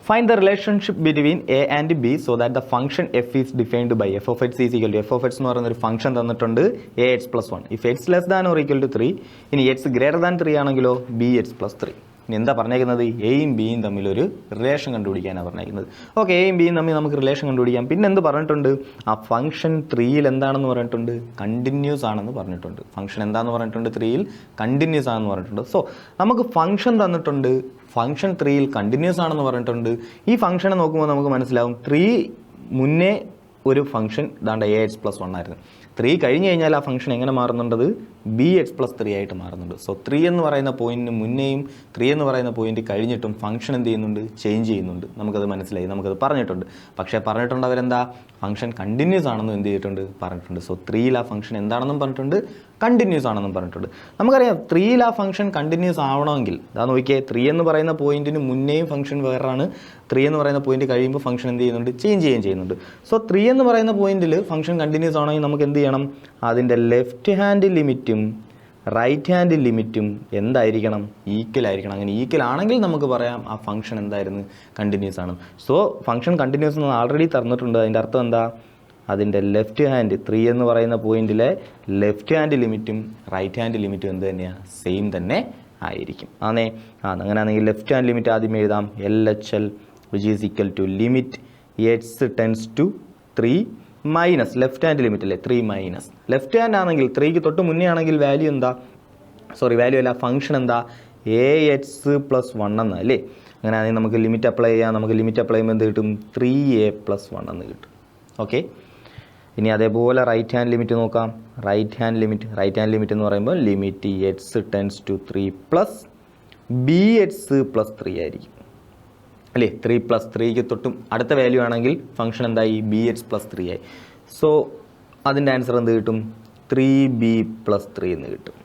Find the relationship between a and b so that the function f is defined by f of x is equal to f of x എന്ന് പറയുന്ന ഒരു function തന്നിട്ടുണ്ട് ax plus 1. If x less than or equal to 3, ഇനി x greater than 3 ആണെങ്കിലോ bx plus 3. ഇനി എന്താ പറഞ്ഞേക്കുന്നത്? എയും ബിയും തമ്മിലൊരു റിലേഷൻ കണ്ടുപിടിക്കാനാണ് പറഞ്ഞേക്കുന്നത്. ഓക്കെ, എയും ബിയും തമ്മിൽ നമുക്ക് റിലേഷൻ കണ്ടുപിടിക്കാം. പിന്നെ എന്ത് പറഞ്ഞിട്ടുണ്ട്? ആ ഫംഗ്ഷൻ 3യിൽ എന്താണെന്ന് പറഞ്ഞിട്ടുണ്ട്? കണ്ടിന്യൂസ് ആണെന്ന് പറഞ്ഞിട്ടുണ്ട്. ഫംഗ്ഷൻ എന്താണെന്ന് പറഞ്ഞിട്ടുണ്ട്? 3യിൽ കണ്ടിന്യൂസ് ആണെന്ന് പറഞ്ഞിട്ടുണ്ട്. സോ നമുക്ക് ഫംഗ്ഷൻ തന്നിട്ടുണ്ട്, ഫംഗ്ഷൻ 3യിൽ കണ്ടിന്യൂസ് ആണെന്ന് പറഞ്ഞിട്ടുണ്ട്. ഈ ഫംഗ്ഷനെ നോക്കുമ്പോൾ നമുക്ക് മനസ്സിലാവും 3 മുന്നേ ഒരു ഫംഗ്ഷൻ ഇതാണ്ട് ax plus 1 ആയിരുന്നു. 3 കഴിഞ്ഞ് കഴിഞ്ഞാൽ ആ ഫംഗ്ഷൻ എങ്ങനെ മാറുന്നുണ്ടത്? bx plus 3 ആയിട്ട് മാറുന്നുണ്ട്. സോ 3 എന്ന് പറയുന്ന പോയിന്റിന് മുന്നേയും 3 എന്ന് പറയുന്ന പോയിന്റ് കഴിഞ്ഞിട്ടും ഫംഗ്ഷൻ എന്ത് ചെയ്യുന്നുണ്ട്? ചേഞ്ച് ചെയ്യുന്നുണ്ട്. നമുക്കത് മനസ്സിലായി, നമുക്കത് പറഞ്ഞിട്ടുണ്ട്. പക്ഷേ പറഞ്ഞിട്ടുണ്ട് അവരെന്താ? ഫംഗ്ഷൻ കണ്ടിന്യൂസ് ആണെന്നും എന്ത് ചെയ്തിട്ടുണ്ട്? പറഞ്ഞിട്ടുണ്ട്. സോ 3യിൽ ആ ഫംഗ്ഷൻ എന്താണെന്നും പറഞ്ഞിട്ടുണ്ട്, കണ്ടിന്യൂസ് ആണെന്നും പറഞ്ഞിട്ടുണ്ട്. നമുക്കറിയാം 3യിൽ ആ ഫംഗ്ഷൻ കണ്ടിന്യൂസ് ആവണമെങ്കിൽ അതാ നോക്കിയേ, 3 എന്ന് പറയുന്ന പോയിന്റിന് മുന്നേയും ഫംഗ്ഷൻ വേറെയാണ്, 3 എന്ന് പറയുന്ന പോയിന്റ് കഴിയുമ്പോൾ ഫംഗ്ഷൻ എന്ത് ചെയ്യുന്നുണ്ട്? ചേഞ്ച് ചെയ്യുന്നുണ്ട്. സോ 3 എന്ന് പറയുന്ന പോയിന്റിൽ ഫംഗ്ഷൻ കണ്ടിന്യൂസ് ആണെങ്കിൽ നമുക്ക് എന്ത് ചെയ്യണം? അതിൻ്റെ ലെഫ്റ്റ് ഹാൻഡ് ലിമിറ്റും റൈറ്റ് ഹാൻഡ് ലിമിറ്റും എന്തായിരിക്കണം? ഈക്വൽ ആയിരിക്കണം. അങ്ങനെ ഈക്വൽ ആണെങ്കിൽ നമുക്ക് പറയാം ആ ഫംഗ്ഷൻ എന്തായിരുന്നു? കണ്ടിന്യൂസ് ആണ്. സോ ഫംഗ്ഷൻ കണ്ടിന്യൂസ് എന്ന് ആൾറെഡി തന്നിട്ടുണ്ട്. അതിൻ്റെ അർത്ഥം എന്താ? അതിൻ്റെ ലെഫ്റ്റ് ഹാൻഡ് 3 എന്ന് പറയുന്ന പോയിന്റിലെ ലെഫ്റ്റ് ഹാൻഡ് ലിമിറ്റും റൈറ്റ് ഹാൻഡ് ലിമിറ്റും എന്ത് തന്നെയാണ്? സെയിം തന്നെ ആയിരിക്കും. അങ്ങനെയാണെങ്കിൽ ലെഫ്റ്റ് ഹാൻഡ് ലിമിറ്റ് ആദ്യം എഴുതാം. LHL which is equal to limit x tends to 3 minus left hand limit അല്ലേ 3 മൈനസ് ലെഫ്റ്റ് ഹാൻഡ് ആണെങ്കിൽ 3ക്ക് തൊട്ട് മുന്നേ ആണെങ്കിൽ വാല്യൂ എന്താ? വാല്യൂ അല്ല, ഫംഗ്ഷൻ എന്താ? ax plus 1 എന്നാ അല്ലേ? അങ്ങനെയാണെങ്കിൽ നമുക്ക് ലിമിറ്റ് അപ്ലൈ ചെയ്യാം. നമുക്ക് ലിമിറ്റ് അപ്ലൈ ചെയ്യുമ്പോൾ എന്ത് കിട്ടും? 3a plus 1 എന്ന് കിട്ടും. ഓക്കെ, ഇനി അതേപോലെ റൈറ്റ് ഹാൻഡ് ലിമിറ്റ് നോക്കാം. റൈറ്റ് ഹാൻഡ് ലിമിറ്റ് എന്ന് പറയുമ്പോൾ limit x tends to 3 plus bx plus 3 ആയിരിക്കും അല്ലേ? 3 പ്ലസ് 3ക്ക് തൊട്ടും അടുത്ത വാല്യൂ ആണെങ്കിൽ ഫംഗ്ഷൻ എന്തായി? bx plus 3 ആയി. സോ അതിൻ്റെ ആൻസർ എന്ത് കിട്ടും? 3b plus 3 എന്ന് കിട്ടും.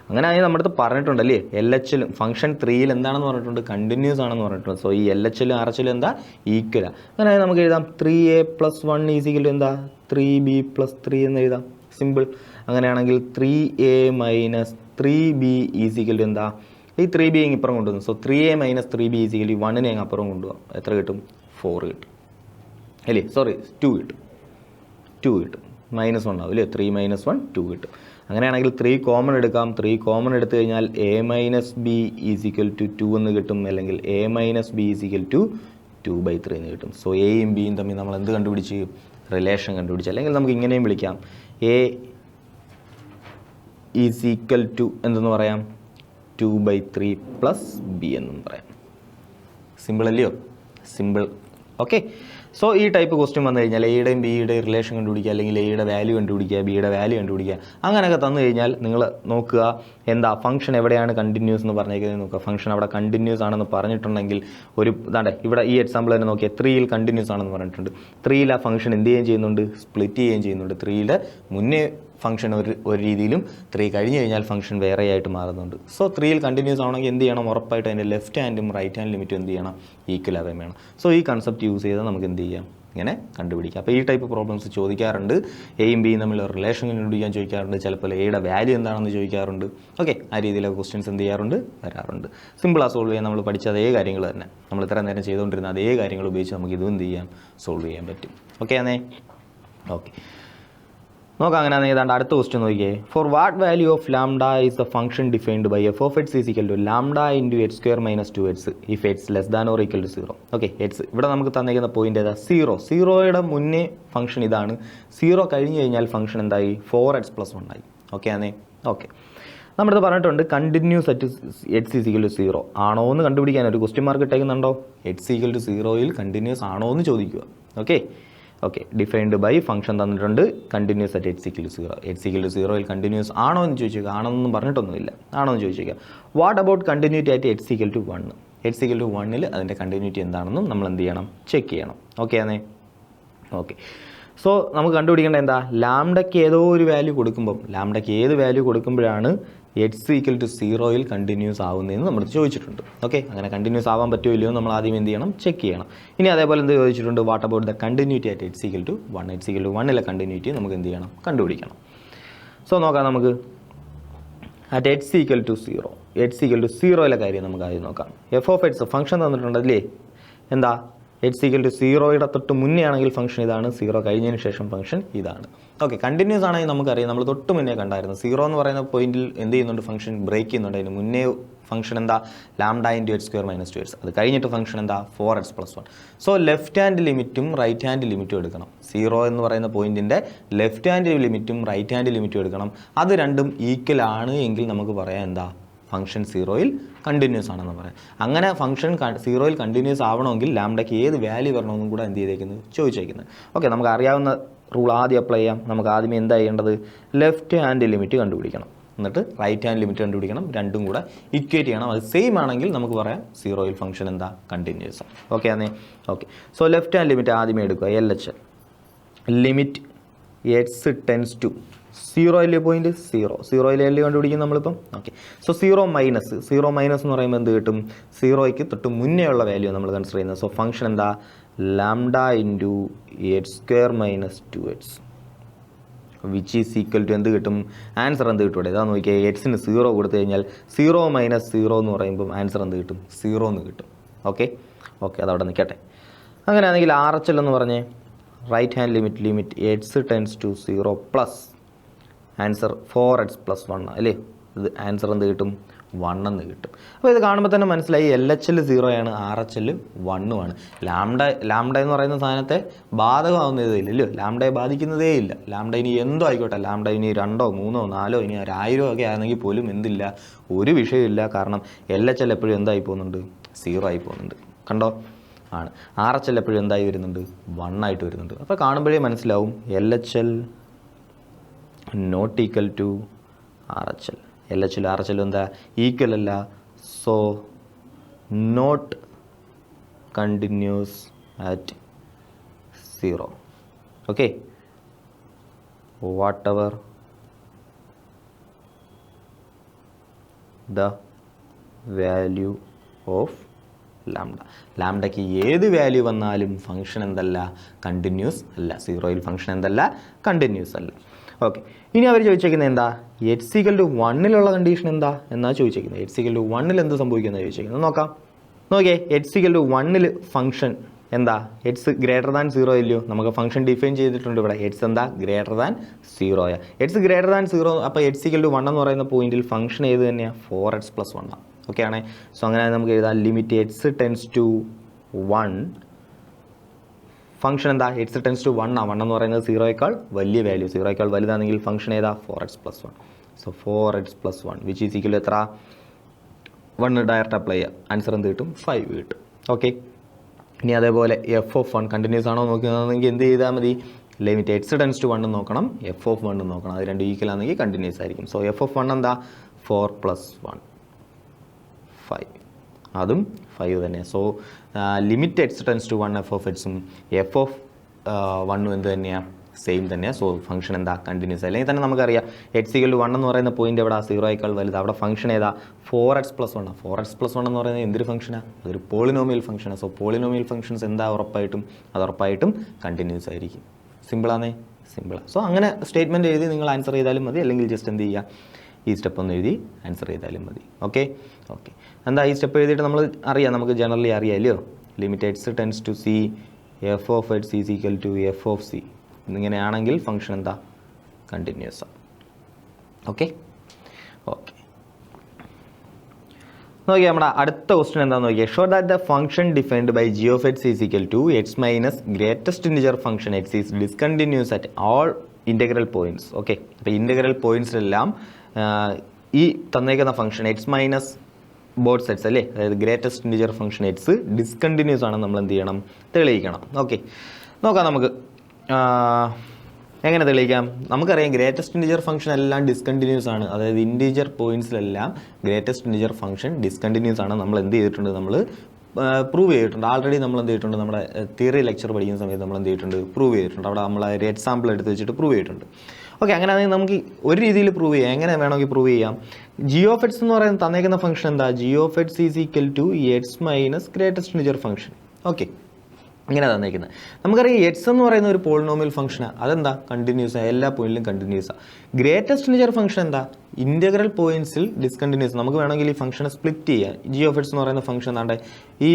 അങ്ങനെ ആണെങ്കിൽ നമ്മുടെ അടുത്ത് പറഞ്ഞിട്ടുണ്ടല്ലേ, LHL ഫംഗ്ഷൻ 3യിൽ എന്താണെന്ന് പറഞ്ഞിട്ടുണ്ട്? കണ്ടിന്യൂസ് ആണെന്ന് പറഞ്ഞിട്ടുണ്ട്. സോ ഈ LHL RHL എന്താ? ഈക്വലാണ്. അങ്ങനെ നമുക്ക് എഴുതാം 3a plus 1 is equal to എന്താ? 3b plus 3 എന്ന് എഴുതാം. സിമ്പിൾ. അങ്ങനെയാണെങ്കിൽ 3a minus 3b is equal to എന്താ? ഈ 3b ഇപ്പുറം കൊണ്ടുവന്നു. So 3a minus 3b is equal to 1നെ അപ്പുറം കൊണ്ടുപോകാം. എത്ര കിട്ടും? 4 കിട്ടും അല്ലേ? 2 കിട്ടും. 2 കിട്ടും. -1 ആവും അല്ലേ? 3 - 1 2 കിട്ടും. അങ്ങനെയാണെങ്കിൽ 3 കോമൺ എടുക്കാം. 3 കോമൺ എടുത്തു കഴിഞ്ഞാൽ a minus B is equal to 2 എന്ന് കിട്ടും. അല്ലെങ്കിൽ a minus B is equal to 2/3 എന്ന് കിട്ടും. സോ എയും ബിയും തമ്മിൽ നമ്മൾ എന്ത് കണ്ടുപിടിച്ച്? റിലേഷൻ കണ്ടുപിടിച്ച്. അല്ലെങ്കിൽ നമുക്ക് ഇങ്ങനെയും വിളിക്കാം, a ഈസ് ഈക്വൽ ടു എന്തെന്ന് പറയാം? 2/3 പ്ലസ് ബി എന്നും പറയാം. സിമ്പിൾ അല്ലയോ? സിമ്പിൾ. ഓക്കെ, സോ ഈ ടൈപ്പ് ക്വസ്റ്റ്യൻ വന്നു കഴിഞ്ഞാൽ എയുടെയും ബിയുടെയും റിലേഷൻ കണ്ടുപിടിക്കുക, അല്ലെങ്കിൽ എയുടെ വാല്യൂ കണ്ടുപിടിക്കുക, ബിയുടെ വാല്യൂ കണ്ടുപിടിക്കുക, അങ്ങനെയൊക്കെ തന്നു കഴിഞ്ഞാൽ നിങ്ങൾ നോക്കുക എന്താ ഫംഗ്ഷൻ എവിടെയാണ് കണ്ടിന്യൂസ് എന്ന് പറഞ്ഞേക്കുന്നത് നോക്കുക. ഫംഗ്ഷൻ അവിടെ കണ്ടിന്യൂസ് ആണെന്ന് പറഞ്ഞിട്ടുണ്ടെങ്കിൽ ഇവിടെ ഈ എക്സാമ്പിൾ തന്നെ നോക്കിയാൽ 3യിൽ കണ്ടിന്യൂസ് ആണെന്ന് പറഞ്ഞിട്ടുണ്ട്. 3യിൽ ആ ഫംഗ്ഷൻ എന്ത് ചെയ്യുന്നുണ്ട്? സ്പ്ലിറ്റ് ചെയ്യുകയും ചെയ്യുന്നുണ്ട്. 3യുടെ മുന്നേ ഫംഗ്ഷൻ ഒരു രീതിയിലും 3 കഴിഞ്ഞ് കഴിഞ്ഞാൽ ഫംഗ്ഷൻ വേറെ ആയിട്ട് മാറുന്നുണ്ട്. സോ 3യിൽ കണ്ടിന്യൂസ് ആണെങ്കിൽ എന്ത് ചെയ്യണം? ഉറപ്പായിട്ട് അതിൻ്റെ ലെഫ്റ്റ് ഹാൻഡും റൈറ്റ് ഹാൻഡ് ലിമിറ്റും എന്ത് ചെയ്യണം? ഈക്വൽ ആവുകയും വേണം. സോ ഈ കൺസെപ്റ്റ് യൂസ് ചെയ്താൽ നമുക്ക് എന്ത് ചെയ്യാം? ഇങ്ങനെ കണ്ടുപിടിക്കാം. അപ്പോൾ ഈ ടൈപ്പ് പ്രോബ്ലംസ് ചോദിക്കാറുണ്ട്. എയും ബിയും തമ്മിൽ റിലേഷൻ കണ്ടുപിടിക്കാൻ ചോദിക്കാറുണ്ട്. ചിലപ്പോൾ എയുടെ വാല്യൂ എന്താണെന്ന് ചോദിക്കാറുണ്ട്. ഓക്കെ, ആ രീതിയിലൊക്കെ ക്വസ്റ്റ്യൻസ് എന്ത് ചെയ്യാറുണ്ട്? വരാറുണ്ട്. സിമ്പിളാണ് സോൾവ് ചെയ്യാൻ. നമ്മൾ പഠിച്ച അതേ കാര്യങ്ങൾ തന്നെ, നമ്മൾ ഇത്ര നേരം ചെയ്തുകൊണ്ടിരുന്ന അതേ കാര്യങ്ങൾ ഉപയോഗിച്ച് നമുക്ക് ഇതും എന്ത് ചെയ്യാം? സോൾവ് ചെയ്യാൻ പറ്റും. ഓക്കെ ആണേ? ഓക്കെ, നോക്കാം. അങ്ങനെ ഏതാണ്ട് അടുത്ത ക്വസ്റ്റ്യൻ നോക്കിയേ. For what value of lambda is a function defined by F of X is equal to lambda into X square minus 2x if X less than or equal to 0. Okay, X ഇവിടെ നമുക്ക് തന്നിരിക്കുന്ന point ഏതാ? 0. 0യുടെ മുന്നേ function ഇതാണ്. 0 കഴിഞ്ഞ് കഴിഞ്ഞാൽ function എന്തായി? 4x plus 1 ആയി. ഓക്കെ ആണേ? ഓക്കെ, നമ്മുടെ പറഞ്ഞിട്ടുണ്ട് continuous at x is equal to 0 ആണോ എന്ന് കണ്ടുപിടിക്കാൻ ഒരു ക്വസ്റ്റ്യൻ മാർക്ക് ഇട്ടേക്കുന്നുണ്ടോ? എക്സ് ഈക്വൽ ടു 0യിൽ കണ്ടിന്യൂസ് ആണോ എന്ന് ചോദിക്കുക. ഓക്കെ, ഡിഫൈൻഡ് ബൈ ഫംഗ്ഷൻ തന്നിട്ടുണ്ട് continuous at x equal to 0. X equal to 0യിൽ കണ്ടിന്യൂസ് ആണോ എന്ന് ചോദിച്ചേക്കുക. ആണെന്നൊന്നും പറഞ്ഞിട്ടൊന്നുമില്ല. ആണോ എന്ന് ചോദിച്ചേക്കുക. What about continuity at x equal to 1? X equal to 1ൽ അതിൻ്റെ കണ്ടിന്യൂറ്റി എന്താണെന്നും നമ്മൾ എന്ത് ചെയ്യണം? ചെക്ക് ചെയ്യണം. ഓക്കെ ആണേ? ഓക്കെ, സോ നമുക്ക് കണ്ടുപിടിക്കേണ്ട എന്താ? ലാംഡയ്ക്ക് ഏതോ ഒരു വാല്യൂ കൊടുക്കുമ്പം, ലാംഡയ്ക്ക് ഏത് വാല്യൂ കൊടുക്കുമ്പോഴാണ് എക്സ് ഈക്വൽ ടു 0യിൽ കണ്ടിന്യൂസ് ആവുന്നതെന്ന് നമ്മൾ ചോദിച്ചിട്ടുണ്ട്. ഓക്കെ, അങ്ങനെ കണ്ടിന്യൂസ് ആവാൻ പറ്റുമോ ഇല്ലയോ നമ്മൾ ആദ്യം എന്ത് ചെയ്യണം? ചെക്ക് ചെയ്യണം. ഇനി അതേപോലെ എന്ത് ചോദിച്ചിട്ടുണ്ട്? What about the continuity at x equal to 1? X equal to 1ലെ കണ്ടിന്യൂറ്റി നമുക്ക് എന്ത് ചെയ്യണം? കണ്ടുപിടിക്കണം. സോ നോക്കാം നമുക്ക്. At x equal to 0, x equal to 0 കാര്യം നമുക്ക് ആദ്യം നോക്കാം. എഫ് ഓഫ് എക്സ് ഫംഗ്ഷൻ തന്നിട്ടുണ്ട് അല്ലേ, എന്താ എക്സ് ഈക്വൽ ടു 0 തൊട്ട് മുന്നേ ആണെങ്കിൽ ഫംഗ്ഷൻ ഇതാണ്, 0 കഴിഞ്ഞതിന് ശേഷം ഫംഗ്ഷൻ ഇതാണ്. ഓക്കെ, കണ്ടിന്യൂസ് ആണെങ്കിൽ നമുക്കറിയാം, നമ്മൾ തൊട്ട് മുന്നേ കണ്ടായിരുന്നു 0 എന്ന് പറയുന്ന പോയിന്റിൽ എന്ത് ചെയ്യുന്നുണ്ട്, ഫംഗ്ഷൻ ബ്രേക്ക് ചെയ്യുന്നുണ്ട്. അതിന് മുന്നേ ഫംഗ്ഷൻ എന്താ, lambda into X square minus 2x. അത് കഴിഞ്ഞിട്ട് ഫംഗ്ഷൻ എന്താ, 4x + 1. സോ ലെഫ്റ്റ് ഹാൻഡ് ലിമിറ്റും റൈറ്റ് ഹാൻഡ് ലിമിറ്റും എടുക്കണം. 0 എന്ന് പറയുന്ന പോയിന്റിൻ്റെ ലെഫ്റ്റ് ഹാൻഡ് ലിമിറ്റും റൈറ്റ് ഹാൻഡ് ലിമിറ്റും എടുക്കണം. അത് രണ്ടും ഈക്വൽ ആണ് എങ്കിൽ നമുക്ക് പറയാം എന്താ, ഫംഗ്ഷൻ 0യിൽ കണ്ടിന്യൂസ് ആണെന്ന് പറയാം. അങ്ങനെ ഫംഗ്ഷൻ 0യിൽ കണ്ടിന്യൂസ് ആവണമെങ്കിൽ ലാംഡയ്ക്ക് ഏത് വാല്യൂ വരണമെന്നും കൂടെ എന്ത് ചെയ്തേക്കുന്നത്, ചോദിച്ചേക്കുന്നത്. ഓക്കെ, നമുക്ക് അറിയാവുന്ന റൂൾ ആദ്യം അപ്ലൈ ചെയ്യാം. നമുക്ക് ആദ്യമേ എന്താ ചെയ്യേണ്ടത്, ലെഫ്റ്റ് ഹാൻഡ് ലിമിറ്റ് കണ്ടുപിടിക്കണം, എന്നിട്ട് റൈറ്റ് ഹാൻഡ് ലിമിറ്റ് കണ്ടുപിടിക്കണം. രണ്ടും കൂടെ ഇക്വേറ്റ് ചെയ്യണം. അത് സെയിം ആണെങ്കിൽ നമുക്ക് പറയാം 0യിൽ ഫംഗ്ഷൻ എന്താ, കണ്ടിന്യൂസ് ആണ്. ഓക്കെ ആണേ. Okay, so left hand limit ആദ്യമേ എടുക്കുക. LHL limit X tends to 0 point 0 value കണ്ടുപിടിക്കും നമ്മളിപ്പം. ഓക്കെ, സോ 0 മൈനസ് എന്ന് പറയുമ്പോൾ എന്ത് കിട്ടും, 0ക്ക് തൊട്ട് മുന്നേ ഉള്ള വാല്യൂ നമ്മൾ കൺസിഡർ ചെയ്യുന്നത്. സോ ഫംഗ്ഷൻ എന്താ, lambda into X square minus 2x which is equal to എന്ത് കിട്ടും, ആൻസർ എന്ത് കിട്ടും. ഇതാ നോക്കിയാൽ എക്സിന് 0 കൊടുത്തു കഴിഞ്ഞാൽ 0 മൈനസ് 0 എന്ന് പറയുമ്പോൾ ആൻസർ എന്ത് കിട്ടും, 0 എന്ന് കിട്ടും. ഓക്കെ, അതവിടെ നിൽക്കട്ടെ. അങ്ങനെയാണെങ്കിൽ RHL എന്ന് പറഞ്ഞേ, right hand limit X tends to 0 plus answer 4x + 1 അല്ലേ. ഇത് ആൻസർ എന്ത് കിട്ടും, 1 എന്ന് കിട്ടും. അപ്പോൾ ഇത് കാണുമ്പോൾ തന്നെ മനസ്സിലായി LHL 0 ആണ്, RHL 1 ആണ്. ലാംഡ എന്ന് പറയുന്ന സാധനത്തെ ബാധകമാവുന്നതേ ഇല്ലല്ലോ, ലാംഡയെ ബാധിക്കുന്നതേ ഇല്ല. ലാംഡ ഇനി എന്തോ ആയിക്കോട്ടെ, ലാംഡ ഇനി 2, 3, 4 ഇനി 1000 ഒക്കെ ആണെങ്കിൽ പോലും എന്തില്ല, ഒരു വിഷയമില്ല. കാരണം LHL എപ്പോഴും എന്തായി പോകുന്നുണ്ട്, 0 ആയി പോകുന്നുണ്ട്. കണ്ടോ, ആണ്. RHL എപ്പോഴും എന്തായി വരുന്നുണ്ട്, 1 ആയിട്ട് വരുന്നുണ്ട്. അപ്പോൾ കാണുമ്പോഴേ മനസ്സിലാവും LHL not equal to RHL. RHL എന്താ, ഈക്വൽ അല്ല. So not continuous at 0. Okay, whatever the value of ലാംഡയ്ക്ക് ഏത് വാല്യൂ വന്നാലും ഫംഗ്ഷൻ എന്തല്ല, കണ്ടിന്യൂസ് അല്ല. 0യിൽ ഫംഗ്ഷൻ എന്തല്ല, കണ്ടിന്യൂസ് അല്ല. ഓക്കെ, ഇനി അവർ ചോദിച്ചേക്കുന്നത് എന്താ, എക്സ് ഈക്വൽ ടു 1ലുള്ള കണ്ടീഷൻ എന്താ എന്നാ ചോദിച്ചേക്കുന്നത്. എക്സ് ഈക്വൽ ടു 1ൽ എന്ത് സംഭവിക്കുന്നത് ചോദിച്ചേക്കുന്നത്. നോക്കാം, നോക്കിയേ, എക്സ് ഈക്വൽ ടു 1ൽ ഫംഗ്ഷൻ എന്താ, എക്സ് ഗ്രേറ്റർ ദാൻ 0 ഇല്ലയോ. നമുക്ക് ഫംഗ്ഷൻ ഡിഫൈൻ ചെയ്തിട്ടുണ്ട് ഇവിടെ, എക്സ് എന്താ, greater than 0. X greater than 0, അപ്പോൾ എക്സ് ഈക്വൽ ടു 1 എന്ന് പറയുന്ന പോയിന്റിൽ ഫംഗ്ഷൻ ഏത് തന്നെയാണ്, 4x + 1 ആണ്. ഓക്കെ ആണേ. സോ അങ്ങനെ നമുക്ക് എഴുതാം, limit X tends to 1, function എന്താ, എക്സ് ടെൻസ് ടു 1 ആണ്. 1 എന്ന് പറയുന്നത് 0യേക്കാൾ വലിയ വാല്യൂ, 0യേക്കാൾ വലുതാണെങ്കിൽ ഫംഗ്ഷൻ ഏതാ, 4x + 1. So 4x + 1 which is equal എത്ര, 1 ഡയറക്റ്റ് അപ്ലൈ ചെയ്യുക, ആൻസർ എന്ത് കിട്ടും, 5 കിട്ടും. ഓക്കെ, ഇനി അതേപോലെ f(1) കണ്ടിന്യൂസ് ആണോ നോക്കുന്നതെങ്കിൽ എന്ത് ചെയ്താൽ മതി, ലിമിറ്റ് എക്സ് ടെൻസ് ടു 1 നോക്കണം, f(1) നോക്കണം. അത് രണ്ടും ഈക്വൽ ആണെങ്കിൽ കണ്ടിന്യൂസ് ആയിരിക്കും. സോ f(1) എന്താ, 4 + 1 5, അതും 5 തന്നെ. So limit X tends to 1 f(x)ഉം f(1) എന്ത് തന്നെയാണ്, സെയിം തന്നെയാണ്. സോ ഫംഗ്ഷൻ എന്താ, കണ്ടിന്യൂസ്. അല്ലെങ്കിൽ തന്നെ നമുക്കറിയാം എക്സ് ഈക്വൽ ടു 1 എന്ന് പറയുന്ന പോയിന്റ് എവിടെ, 0യേക്കാൾ വലുത്. അവിടെ ഫംഗ്ഷൻ ഏതാ, 4x + 1 ആണ്. 4x + 1 എന്ന് പറയുന്നത് എന്തൊരു ഫംഗ്ഷനാണ്, അതൊരു പോളിനോമിയൽ ഫംഗ്ഷനാണ്. സോ പോളിനോമിയൽ ഫംഗ്ഷൻസ് എന്താ, ഉറപ്പായിട്ടും കണ്ടിന്യൂസ് ആയിരിക്കും. സിമ്പിളാണേ, സിമ്പിളാണ്. സോ അങ്ങനെ സ്റ്റേറ്റ്മെൻറ്റ് എഴുതി നിങ്ങൾ ആൻസർ ചെയ്താലും മതി, അല്ലെങ്കിൽ ജസ്റ്റ് എന്ത് ചെയ്യുക, ഈ സ്റ്റെപ്പ് ഒന്ന് എഴുതി ആൻസർ ചെയ്താലും മതി. ഓക്കെ, എന്താ ഈ സ്റ്റെപ്പ് എഴുതിയിട്ട് നമ്മൾ അറിയാം, നമുക്ക് ജനറലി അറിയാമല്ലോ, limit X tends to c f(x) is equal to f(c) എന്നിങ്ങനെയാണെങ്കിൽ ഫംഗ്ഷൻ എന്താ, കണ്ടിന്യൂസ് ആണ്. ഓക്കെ, നോക്കിയാൽ നമ്മുടെ അടുത്ത ക്വസ്റ്റ്യൻ എന്താണെന്ന് നോക്കിയാൽ, show that the function defined by g of x is equal to x minus greatest integer function x is discontinuous at all integral points. Okay, അപ്പോൾ integral പോയിൻറ്റ്സിലെല്ലാം ഈ തന്നേക്കുന്ന function x minus both sides അല്ലേ, അതായത് greatest integer function x discontinuous ആണെന്ന് നമ്മൾ എന്ത് ചെയ്യണം, തെളിയിക്കണം. ഓക്കെ, നോക്കാം നമുക്ക് എങ്ങനെ തെളിയിക്കാം. നമുക്കറിയാം ഗ്രേറ്റസ്റ്റ് ഇൻറ്റിജർ ഫംഗ്ഷൻ എല്ലാം ഡിസ്കണ്ടിന്യൂസ് ആണ്, അതായത് ഇൻറ്റിജർ പോയിൻറ്റ്സിലെല്ലാം ഗ്രേറ്റസ്റ്റ് ഇൻറ്റിജർ ഫംഗ്ഷൻ ഡിസ്കണ്ടിന്യൂസ് ആണ്. നമ്മൾ എന്ത് ചെയ്തിട്ടുണ്ട്, നമ്മൾ പ്രൂവ് ചെയ്തിട്ടുണ്ട്. ആൾറെഡി നമ്മൾ എന്ത് ചെയ്തിട്ടുണ്ട്, നമ്മുടെ തിയറി ലെക്ചർ പഠിക്കുന്ന സമയത്ത് നമ്മൾ എന്ത് ചെയ്തിട്ടുണ്ട്, പ്രൂവ് ചെയ്തിട്ടുണ്ട്. അവിടെ നമ്മൾ ഒരു എക്സാമ്പിൾ എടുത്ത് വെച്ചിട്ട് പ്രൂവ് ചെയ്തിട്ടുണ്ട്. ഓക്കെ, അങ്ങനെയാണെങ്കിൽ നമുക്ക് ഒരു രീതിയിൽ പ്രൂവ് ചെയ്യാം. എങ്ങനെ വേണമെങ്കിൽ പ്രൂവ് ചെയ്യാം. g of x എന്ന് പറയുന്നത് തന്നേക്കുന്ന ഫംഗ്ഷൻ എന്താ, g of x is equal to x minus greatest integer function. Okay, ഇങ്ങനെ തന്നേക്കുന്നത്. നമുക്കറിയാം എക്സ് എന്ന് പറയുന്ന ഒരു പോളിനോമിയൽ ഫംഗ്ഷനാണ്. അതെന്താ കണ്ടിന്യൂസാണ്, എല്ലാ പോയിന്റിലും കണ്ടിന്യൂസാണ്. ഗ്രേറ്റസ്റ്റ് ഇൻറ്റിജർ ഫംഗ്ഷൻ എന്താ ഇൻ്റഗ്രൽ പോയിന്റ്സിൽ ഡിസ്കണ്ടിന്യൂസ്. നമുക്ക് വേണമെങ്കിൽ ഈ ഫംഗ്ഷനെ സ്പ്ലിറ്റ് ചെയ്യാം. ജി ഓഫ് എക്സ് എന്ന് പറയുന്ന ഫംഗ്ഷൻ എന്താണ്ട് ഈ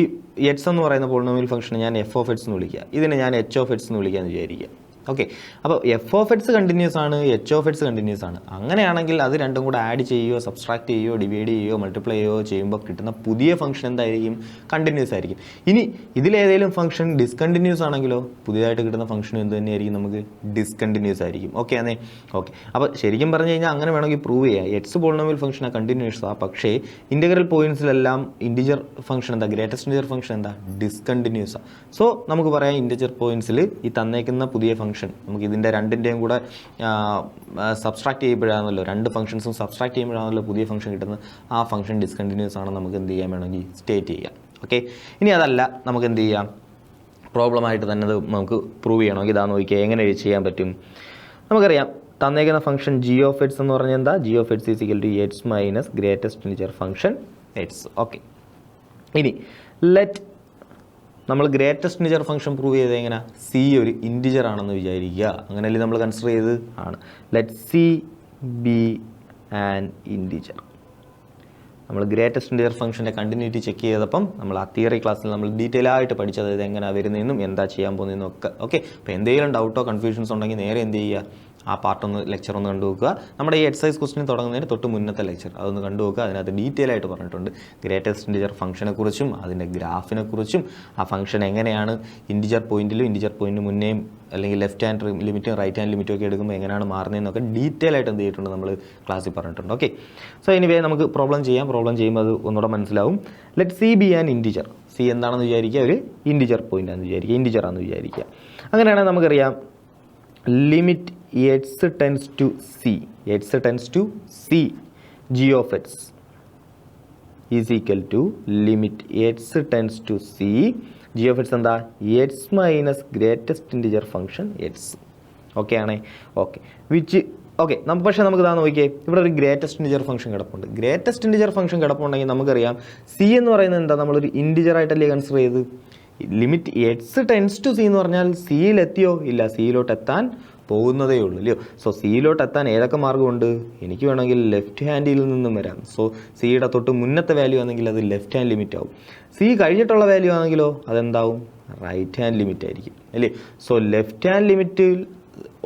എക്സ് എന്ന് പറയുന്ന പോളിനോമിയൽ ഫംഗ്ഷനെ ഞാൻ എഫ് ഓഫ് എക്സ് എന്ന് വിളിക്കുക, ഇതിനെ ഞാൻ എച്ച് ഓഫ് എക്സ് എന്ന് വിളിക്കാമെന്ന് വിചാരിക്കുക. ഓക്കെ, അപ്പോൾ എഫ് ഓഫ് എക്സ് കണ്ടിന്യൂസ് ആണ്, എച്ച് ഓഫ് എക്സ് കണ്ടിന്യൂസ് ആണ്. അങ്ങനെയാണെങ്കിൽ അത് രണ്ടും കൂടെ ആഡ് ചെയ്യുകയോ സബ്സ്ട്രാക്ട് ചെയ്യുകയോ ഡിവൈഡ് ചെയ്യുകയോ മൾട്ടിപ്ലൈ ചെയ്യുകയോ ചെയ്യുമ്പോൾ കിട്ടുന്ന പുതിയ ഫംഗ്ഷൻ എന്തായിരിക്കും? കണ്ടിന്യൂസ് ആയിരിക്കും. ഇനി ഇതിലേതെങ്കിലും ഫംഗ്ഷൻ ഡിസ്കണ്ടിന്യൂസ് ആണെങ്കിലോ പുതിയതായിട്ട് കിട്ടുന്ന ഫംഗ്ഷൻ എന്ത് തന്നെയായിരിക്കും? നമുക്ക് ഡിസ്കണ്ടിന്യൂസ് ആയിരിക്കും. ഓക്കെ ആണേ? ഓക്കെ, അപ്പോൾ ശരിക്കും പറഞ്ഞു കഴിഞ്ഞാൽ അങ്ങനെ വേണമെങ്കിൽ പ്രൂവ് ചെയ്യാം. എക്സ് പോളിനോമിയൽ ഫംഗ്ഷനാണ് കണ്ടിന്യൂസ് ആ, പക്ഷേ ഇൻ്റഗ്രൽ പോയിന്റ്സിലെല്ലാം ഇൻറ്റിജർ ഫംഗ്ഷൻ എന്താ, ഗ്രേറ്റസ്റ്റ് ഇൻറ്റിജർ ഫംഗ്ഷൻ എന്താ, ഡിസ്കണ്ടിന്യൂസ് ആണ്. സോ നമുക്ക് പറയാം ഇൻറ്റിജർ പോയിന്റ്സിൽ ഈ തന്നേക്കുന്ന പുതിയ ഫംഗ്ഷൻ നമുക്ക് ഇതിൻ്റെ രണ്ടിൻ്റെയും കൂടെ സബ്സ്ട്രാക്ട് ചെയ്യുമ്പോഴാണല്ലോ, രണ്ട് ഫംഗ്ഷൻസും സബ്സ്ട്രാക്ട് ചെയ്യുമ്പോഴാണല്ലോ പുതിയ ഫംഗ്ഷൻ കിട്ടുന്നത്. ആ ഫംഗ്ഷൻ ഡിസ്കണ്ടിന്യൂസ് ആണ് നമുക്ക് എന്ത് ചെയ്യാൻ വേണമെങ്കിൽ സ്റ്റേറ്റ് ചെയ്യാം. ഓക്കെ, ഇനി അതല്ല നമുക്ക് എന്ത് ചെയ്യാം, പ്രോബ്ലമായിട്ട് തന്നെ അത് നമുക്ക് പ്രൂവ് ചെയ്യണമെങ്കിൽ ഇതാ നോക്കിയാൽ എങ്ങനെ ചെയ്യാൻ പറ്റും? നമുക്കറിയാം തന്നേക്കുന്ന ഫംഗ്ഷൻ ജി ഓഫ് എക്സ് എന്ന് പറഞ്ഞാൽ എന്താ, G of X is equal to X minus greatest integer function X. Okay, ഇനി ലെറ്റ് നമ്മൾ ഗ്രേറ്റസ്റ്റ് ഇൻറ്റിജർ ഫംഗ്ഷൻ പ്രൂവ് ചെയ്ത് എങ്ങനെ, സി ഒരു ഇൻറ്റിജർ ആണെന്ന് വിചാരിക്കുക. അങ്ങനെയല്ലേ നമ്മൾ കൺസിഡർ ചെയ്ത് ആണ്. Let see B an integer. നമ്മൾ ഗ്രേറ്റസ്റ്റ് ഇൻറ്റിജർ ഫംഗ്ഷൻ്റെ കണ്ടിന്യൂറ്റി ചെക്ക് ചെയ്തപ്പം നമ്മൾ ആ തിയറി ക്ലാസ്സിൽ നമ്മൾ ഡീറ്റെയിൽ ആയിട്ട് പഠിച്ചത് ഇത് എങ്ങനെയാണ് വരുന്നതെന്നും എന്താ ചെയ്യാൻ പോകുന്നതെന്നും ഒക്കെ. ഓക്കെ, അപ്പോൾ എന്തെങ്കിലും ഡൗട്ടോ കൺഫ്യൂഷൻസ് ഉണ്ടെങ്കിൽ നേരെ എന്ത് ചെയ്യുക, ആ പാർട്ടൊന്ന് ലെക്ചർ ഒന്ന് കണ്ടുവെക്കുക. നമ്മുടെ ഈ എക്സസൈസ് ക്വസ്റ്റിന് തുടങ്ങുന്നതിന് തൊട്ട് മുന്നത്തെ ലെക്ചർ അതൊന്ന് കണ്ടുവെക്കുക. അതിനകത്ത് ഡീറ്റെയിൽ ആയിട്ട് പറഞ്ഞിട്ടുണ്ട് ഗ്രേറ്റസ്റ്റ് ഇൻറ്റിജർ ഫംഗ്ഷനെ കുറിച്ചും അതിൻ്റെ ഗ്രാഫിനെ കുറിച്ചും ആ ഫംഗ്ഷൻ എങ്ങനെയാണ് ഇൻറ്റിജർ പോയിന്റിലും ഇൻറ്റിജർ പോയിന്റിന് മുന്നേയും അല്ലെങ്കിൽ ലെഫ്റ്റ് ഹാൻഡ് ലിമിറ്റും റൈറ്റ് ഹാൻഡ് ലിമിറ്റും ഒക്കെ എടുക്കുമ്പോൾ എങ്ങനെയാണ് മാറുന്നതെന്നൊക്കെ ഡീറ്റെയിൽ ആയിട്ട് എന്ത് ചെയ്തിട്ടുണ്ട് നമ്മൾ ക്ലാസ്സിൽ പറഞ്ഞിട്ടുണ്ട്. ഓക്കെ, സോ എനിവേ നമുക്ക് പ്രോബ്ലം ചെയ്യാം. പ്രോബ്ലം ചെയ്യുമ്പോൾ അത് ഒന്നുകൂടെ മനസ്സിലാവും. Let see B an integer. C എന്താണെന്ന് വിചാരിക്കുക, ഒരു ഇൻറ്റിജർ പോയിന്റ് ആണെന്ന് വിചാരിക്കുക, ഇൻറ്റിജർ ആണെന്ന് വിചാരിക്കുക. അങ്ങനെയാണെങ്കിൽ നമുക്കറിയാം limit X tends to c, x tends to c g of X is equal to limit X tends to c g of x എന്താ, x minus greatest integer function X. Okay ആണേ? Okay, which okay പക്ഷേ നമുക്ക് ഇതാ നോക്കിയേ, ഇവിടെ ഒരു greatest integer function കിടപ്പുണ്ട്. Greatest integer function കിടപ്പുണ്ടെങ്കിൽ നമുക്കറിയാം സി എന്ന് പറയുന്നത് എന്താ, നമ്മളൊരു ഇൻറ്റിജർ ആയിട്ടല്ലേ കൺസിഡർ ചെയ്ത്. Limit X tends to C എന്ന് പറഞ്ഞാൽ സിയിലെത്തിയോ ഇല്ല, സിയിലോട്ട് എത്താൻ പോകുന്നതേ ഉള്ളൂ അല്ലയോ. സോ സിയിലോട്ട് എത്താൻ ഏതൊക്കെ മാർഗ്ഗമുണ്ട്? എനിക്ക് വേണമെങ്കിൽ ലെഫ്റ്റ് ഹാൻഡിൽ നിന്നും വരാം. സോ സിയുടെ തൊട്ട് മുന്നത്തെ വാല്യൂ ആണെങ്കിൽ അത് ലെഫ്റ്റ് ഹാൻഡ് ലിമിറ്റ് ആവും. സി കഴിഞ്ഞിട്ടുള്ള വാല്യൂ ആണെങ്കിലോ അതെന്താവും, റൈറ്റ് ഹാൻഡ് ലിമിറ്റ് ആയിരിക്കും അല്ലേ. സോ ലെഫ്റ്റ് ഹാൻഡ് ലിമിറ്റിൽ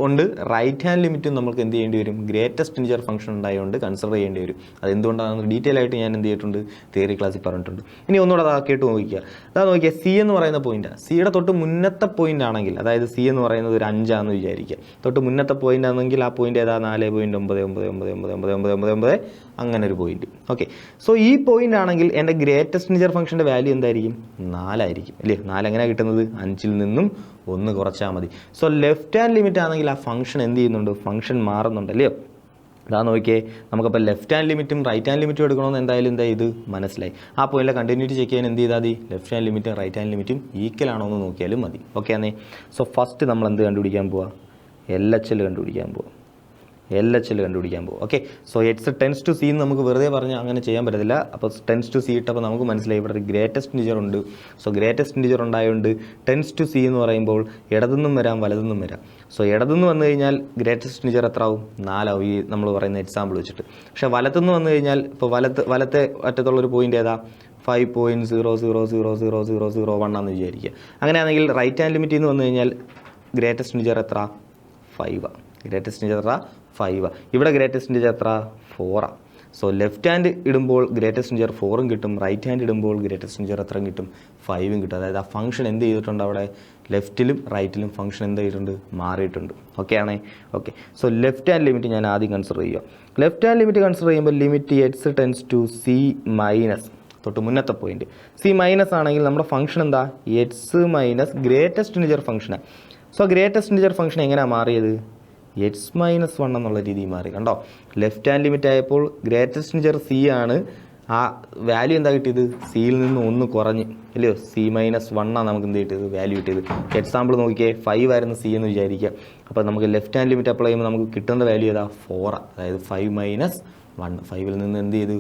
ഉണ്ട്, റൈറ്റ് ഹാൻഡ് ലിമിറ്റും നമുക്ക് എന്ത് ചെയ്യേണ്ടി വരും, ഗ്രേറ്റസ്റ്റ് ഇൻറ്റിജർ ഫംഗ്ഷൻ ഉണ്ടായതുകൊണ്ട് കൺസിഡർ ചെയ്യേണ്ടി വരും. അതെന്തുകൊണ്ടാണെന്ന് ഡീറ്റെയിൽ ആയിട്ട് ഞാൻ എന്ത് ചെയ്തിട്ടുണ്ട്, തിയറി ക്ലാസ്സിൽ പറഞ്ഞിട്ടുണ്ട്. ഇനി ഒന്നുകൂടെ അതാക്കിയിട്ട് നോക്കിക്കുക. അതാ നോക്കിയാൽ സി എന്ന് പറയുന്ന പോയിന്റാണ്, സിയുടെ തൊട്ട് മുന്നത്തെ പോയിന്റ് ആണെങ്കിൽ, അതായത് സി എന്ന് പറയുന്നത് ഒരു 5 ആണെന്ന് വിചാരിക്കുക. തൊട്ട് മുന്നത്തെ പോയിന്റ് ആണെങ്കിൽ ആ പോയിന്റ് ഏതാ, 4.999999 അങ്ങനെ ഒരു പോയിന്റ്. ഓക്കെ, സോ ഈ പോയിന്റ് ആണെങ്കിൽ എൻ്റെ ഗ്രേറ്റസ്റ്റ് ഇൻറ്റിജർ ഫംഗ്ഷൻ്റെ വാല്യൂ എന്തായിരിക്കും, 4 ആയിരിക്കും അല്ലേ. 4 എങ്ങനെയാണ് കിട്ടുന്നത്, 5ൽ നിന്നും 1 കുറച്ചാൽ മതി. സോ ലെഫ്റ്റ് ഹാൻഡ് ലിമിറ്റ് ആണെങ്കിൽ ആ ഫംഗ്ഷൻ എന്ത് ചെയ്യുന്നുണ്ട്, ഫംഗ്ഷൻ മാറുന്നുണ്ട് അല്ലയോ. അതാ നോക്കിയേ, നമുക്കപ്പോൾ ലെഫ്റ്റ് ഹാൻഡ് ലിമിറ്റും റൈറ്റ് ഹാൻഡ് ലിമിറ്റും എടുക്കണമെന്ന് എന്തായാലും എന്താ ഇത് മനസ്സിലായി. ആ പോയിന്റിലെ കണ്ടിന്യൂറ്റി ചെക്ക് ചെയ്യാൻ എന്ത് ചെയ്താൽ മതി, ലെഫ്റ്റ് ഹാൻഡ് ലിമിറ്റും റൈറ്റ് ഹാൻഡ് ലിമിറ്റും ഈക്വൽ ആണോ എന്ന് നോക്കിയാലും മതി. ഓക്കെ ആണേ. സോ ഫസ്റ്റ് നമ്മൾ എന്ത് കണ്ടുപിടിക്കാൻ പോവാ, LHL കണ്ടുപിടിക്കാൻ പോവാം. LHL കണ്ടുപിടിക്കാൻ പോകും. Okay, so X tends to C എന്ന് നമുക്ക് വെറുതെ പറഞ്ഞാൽ അങ്ങനെ ചെയ്യാൻ പറ്റത്തില്ല. അപ്പോൾ ടെൻസ് ടു സി ഇട്ടപ്പോൾ നമുക്ക് മനസ്സിലായി ഇവിടെ ഒരു ഗ്രേറ്റസ്റ്റ് ഇൻറ്റിജർ ഉണ്ട്. സോ ഗ്രേറ്റസ്റ്റ് ഇൻറ്റിജർ ഉണ്ടായതുകൊണ്ട് ടെൻസ് ടു സി എന്ന് പറയുമ്പോൾ ഇടതുനിന്നും വരാം വലതുനിന്നും വരാം. സോ ഇടതുനിന്ന് വന്നു കഴിഞ്ഞാൽ ഗ്രേറ്റസ്റ്റ് ഇൻറ്റിജർ എത്ര ആവും, 4 ആവും, ഈ നമ്മൾ പറയുന്ന എക്സാമ്പിൾ വെച്ചിട്ട്. പക്ഷേ വലത്തുനിന്ന് വന്നു കഴിഞ്ഞാൽ ഇപ്പോൾ വലത്തെ അറ്റത്തുള്ളൊരു പോയിന്റ് ഏതാ, 5.000001 ആണെന്ന് വിചാരിക്കുക. അങ്ങനെയാണെങ്കിൽ റൈറ്റ് ഹാൻഡ് ലിമിറ്റിൽ നിന്ന് വന്നു കഴിഞ്ഞാൽ ഗ്രേറ്റസ്റ്റ് ഇൻറ്റിജർ എത്ര, 5 ആണ്. ഗ്രേറ്റസ്റ്റ് ഇൻറ്റിജർ എത്ര, 5 ആണ്. ഇവിടെ ഗ്രേറ്റസ്റ്റ് ഇൻറ്റിജർ എത്ര, 4 ആണ്. സോ ലെഫ്റ്റ് ഹാൻഡ് ഇടുമ്പോൾ ഗ്രേറ്റസ്റ്റ് ഇൻറ്റിജർ 4ഉം കിട്ടും, റൈറ്റ് ഹാൻഡ് ഇടുമ്പോൾ ഗ്രേറ്റസ്റ്റ് ഇൻറ്റിജർ എത്രയും കിട്ടും, 5ഉം കിട്ടും. അതായത് ആ ഫംഗ്ഷൻ എന്ത് ചെയ്തിട്ടുണ്ട്, അവിടെ ലെഫ്റ്റിലും റൈറ്റിലും ഫംഗ്ഷൻ എന്ത് ചെയ്തിട്ടുണ്ട്, മാറിയിട്ടുണ്ട്. ഓക്കെ ആണേ. Okay, so left hand limit ഞാൻ ആദ്യം കൺസിഡർ ചെയ്യുക. ലെഫ്റ്റ് ഹാൻഡ് ലിമിറ്റ് കൺസിഡർ ചെയ്യുമ്പോൾ limit X tends to c minus, തൊട്ട് മുന്നത്തെ പോയിന്റ് സി മൈനസ് ആണെങ്കിൽ നമ്മുടെ ഫംഗ്ഷൻ എന്താ, എക്സ് മൈനസ് ഗ്രേറ്റസ്റ്റ് ഇൻറ്റിജർ ഫംഗ്ഷനാണ്. സോ ഗ്രേറ്റസ്റ്റ് ഇൻറ്റിജർ ഫംഗ്ഷൻ എങ്ങനെയാണ് മാറിയത്, x-1 എന്നുള്ള രീതിയിൽ മാറി. കണ്ടോ, ലെഫ്റ്റ് ഹാൻഡ് ലിമിറ്റ് ആയപ്പോൾ ഗ്രേറ്റസ്റ്റ് ഇൻറ്റിജർ സി ആണ്, ആ വാല്യൂ എന്താ കിട്ടിയത്, സിയിൽ നിന്ന് 1 കുറഞ്ഞ് അല്ലയോ, C-1 ആണ് നമുക്ക് എന്ത് കിട്ടിയത്, വാല്യൂ കിട്ടിയത്. എക്സാമ്പിൾ നോക്കിയേ, 5 ആയിരുന്നു സി എന്ന് വിചാരിക്കുക. അപ്പോൾ നമുക്ക് ലെഫ്റ്റ് ഹാൻഡ് ലിമിറ്റ് അപ്ലൈ ചെയ്യുമ്പോൾ നമുക്ക് കിട്ടുന്ന വാല്യൂ ഏതാ, 4. അതായത് 5 - 1, 5ൽ നിന്ന് എന്ത് ചെയ്ത്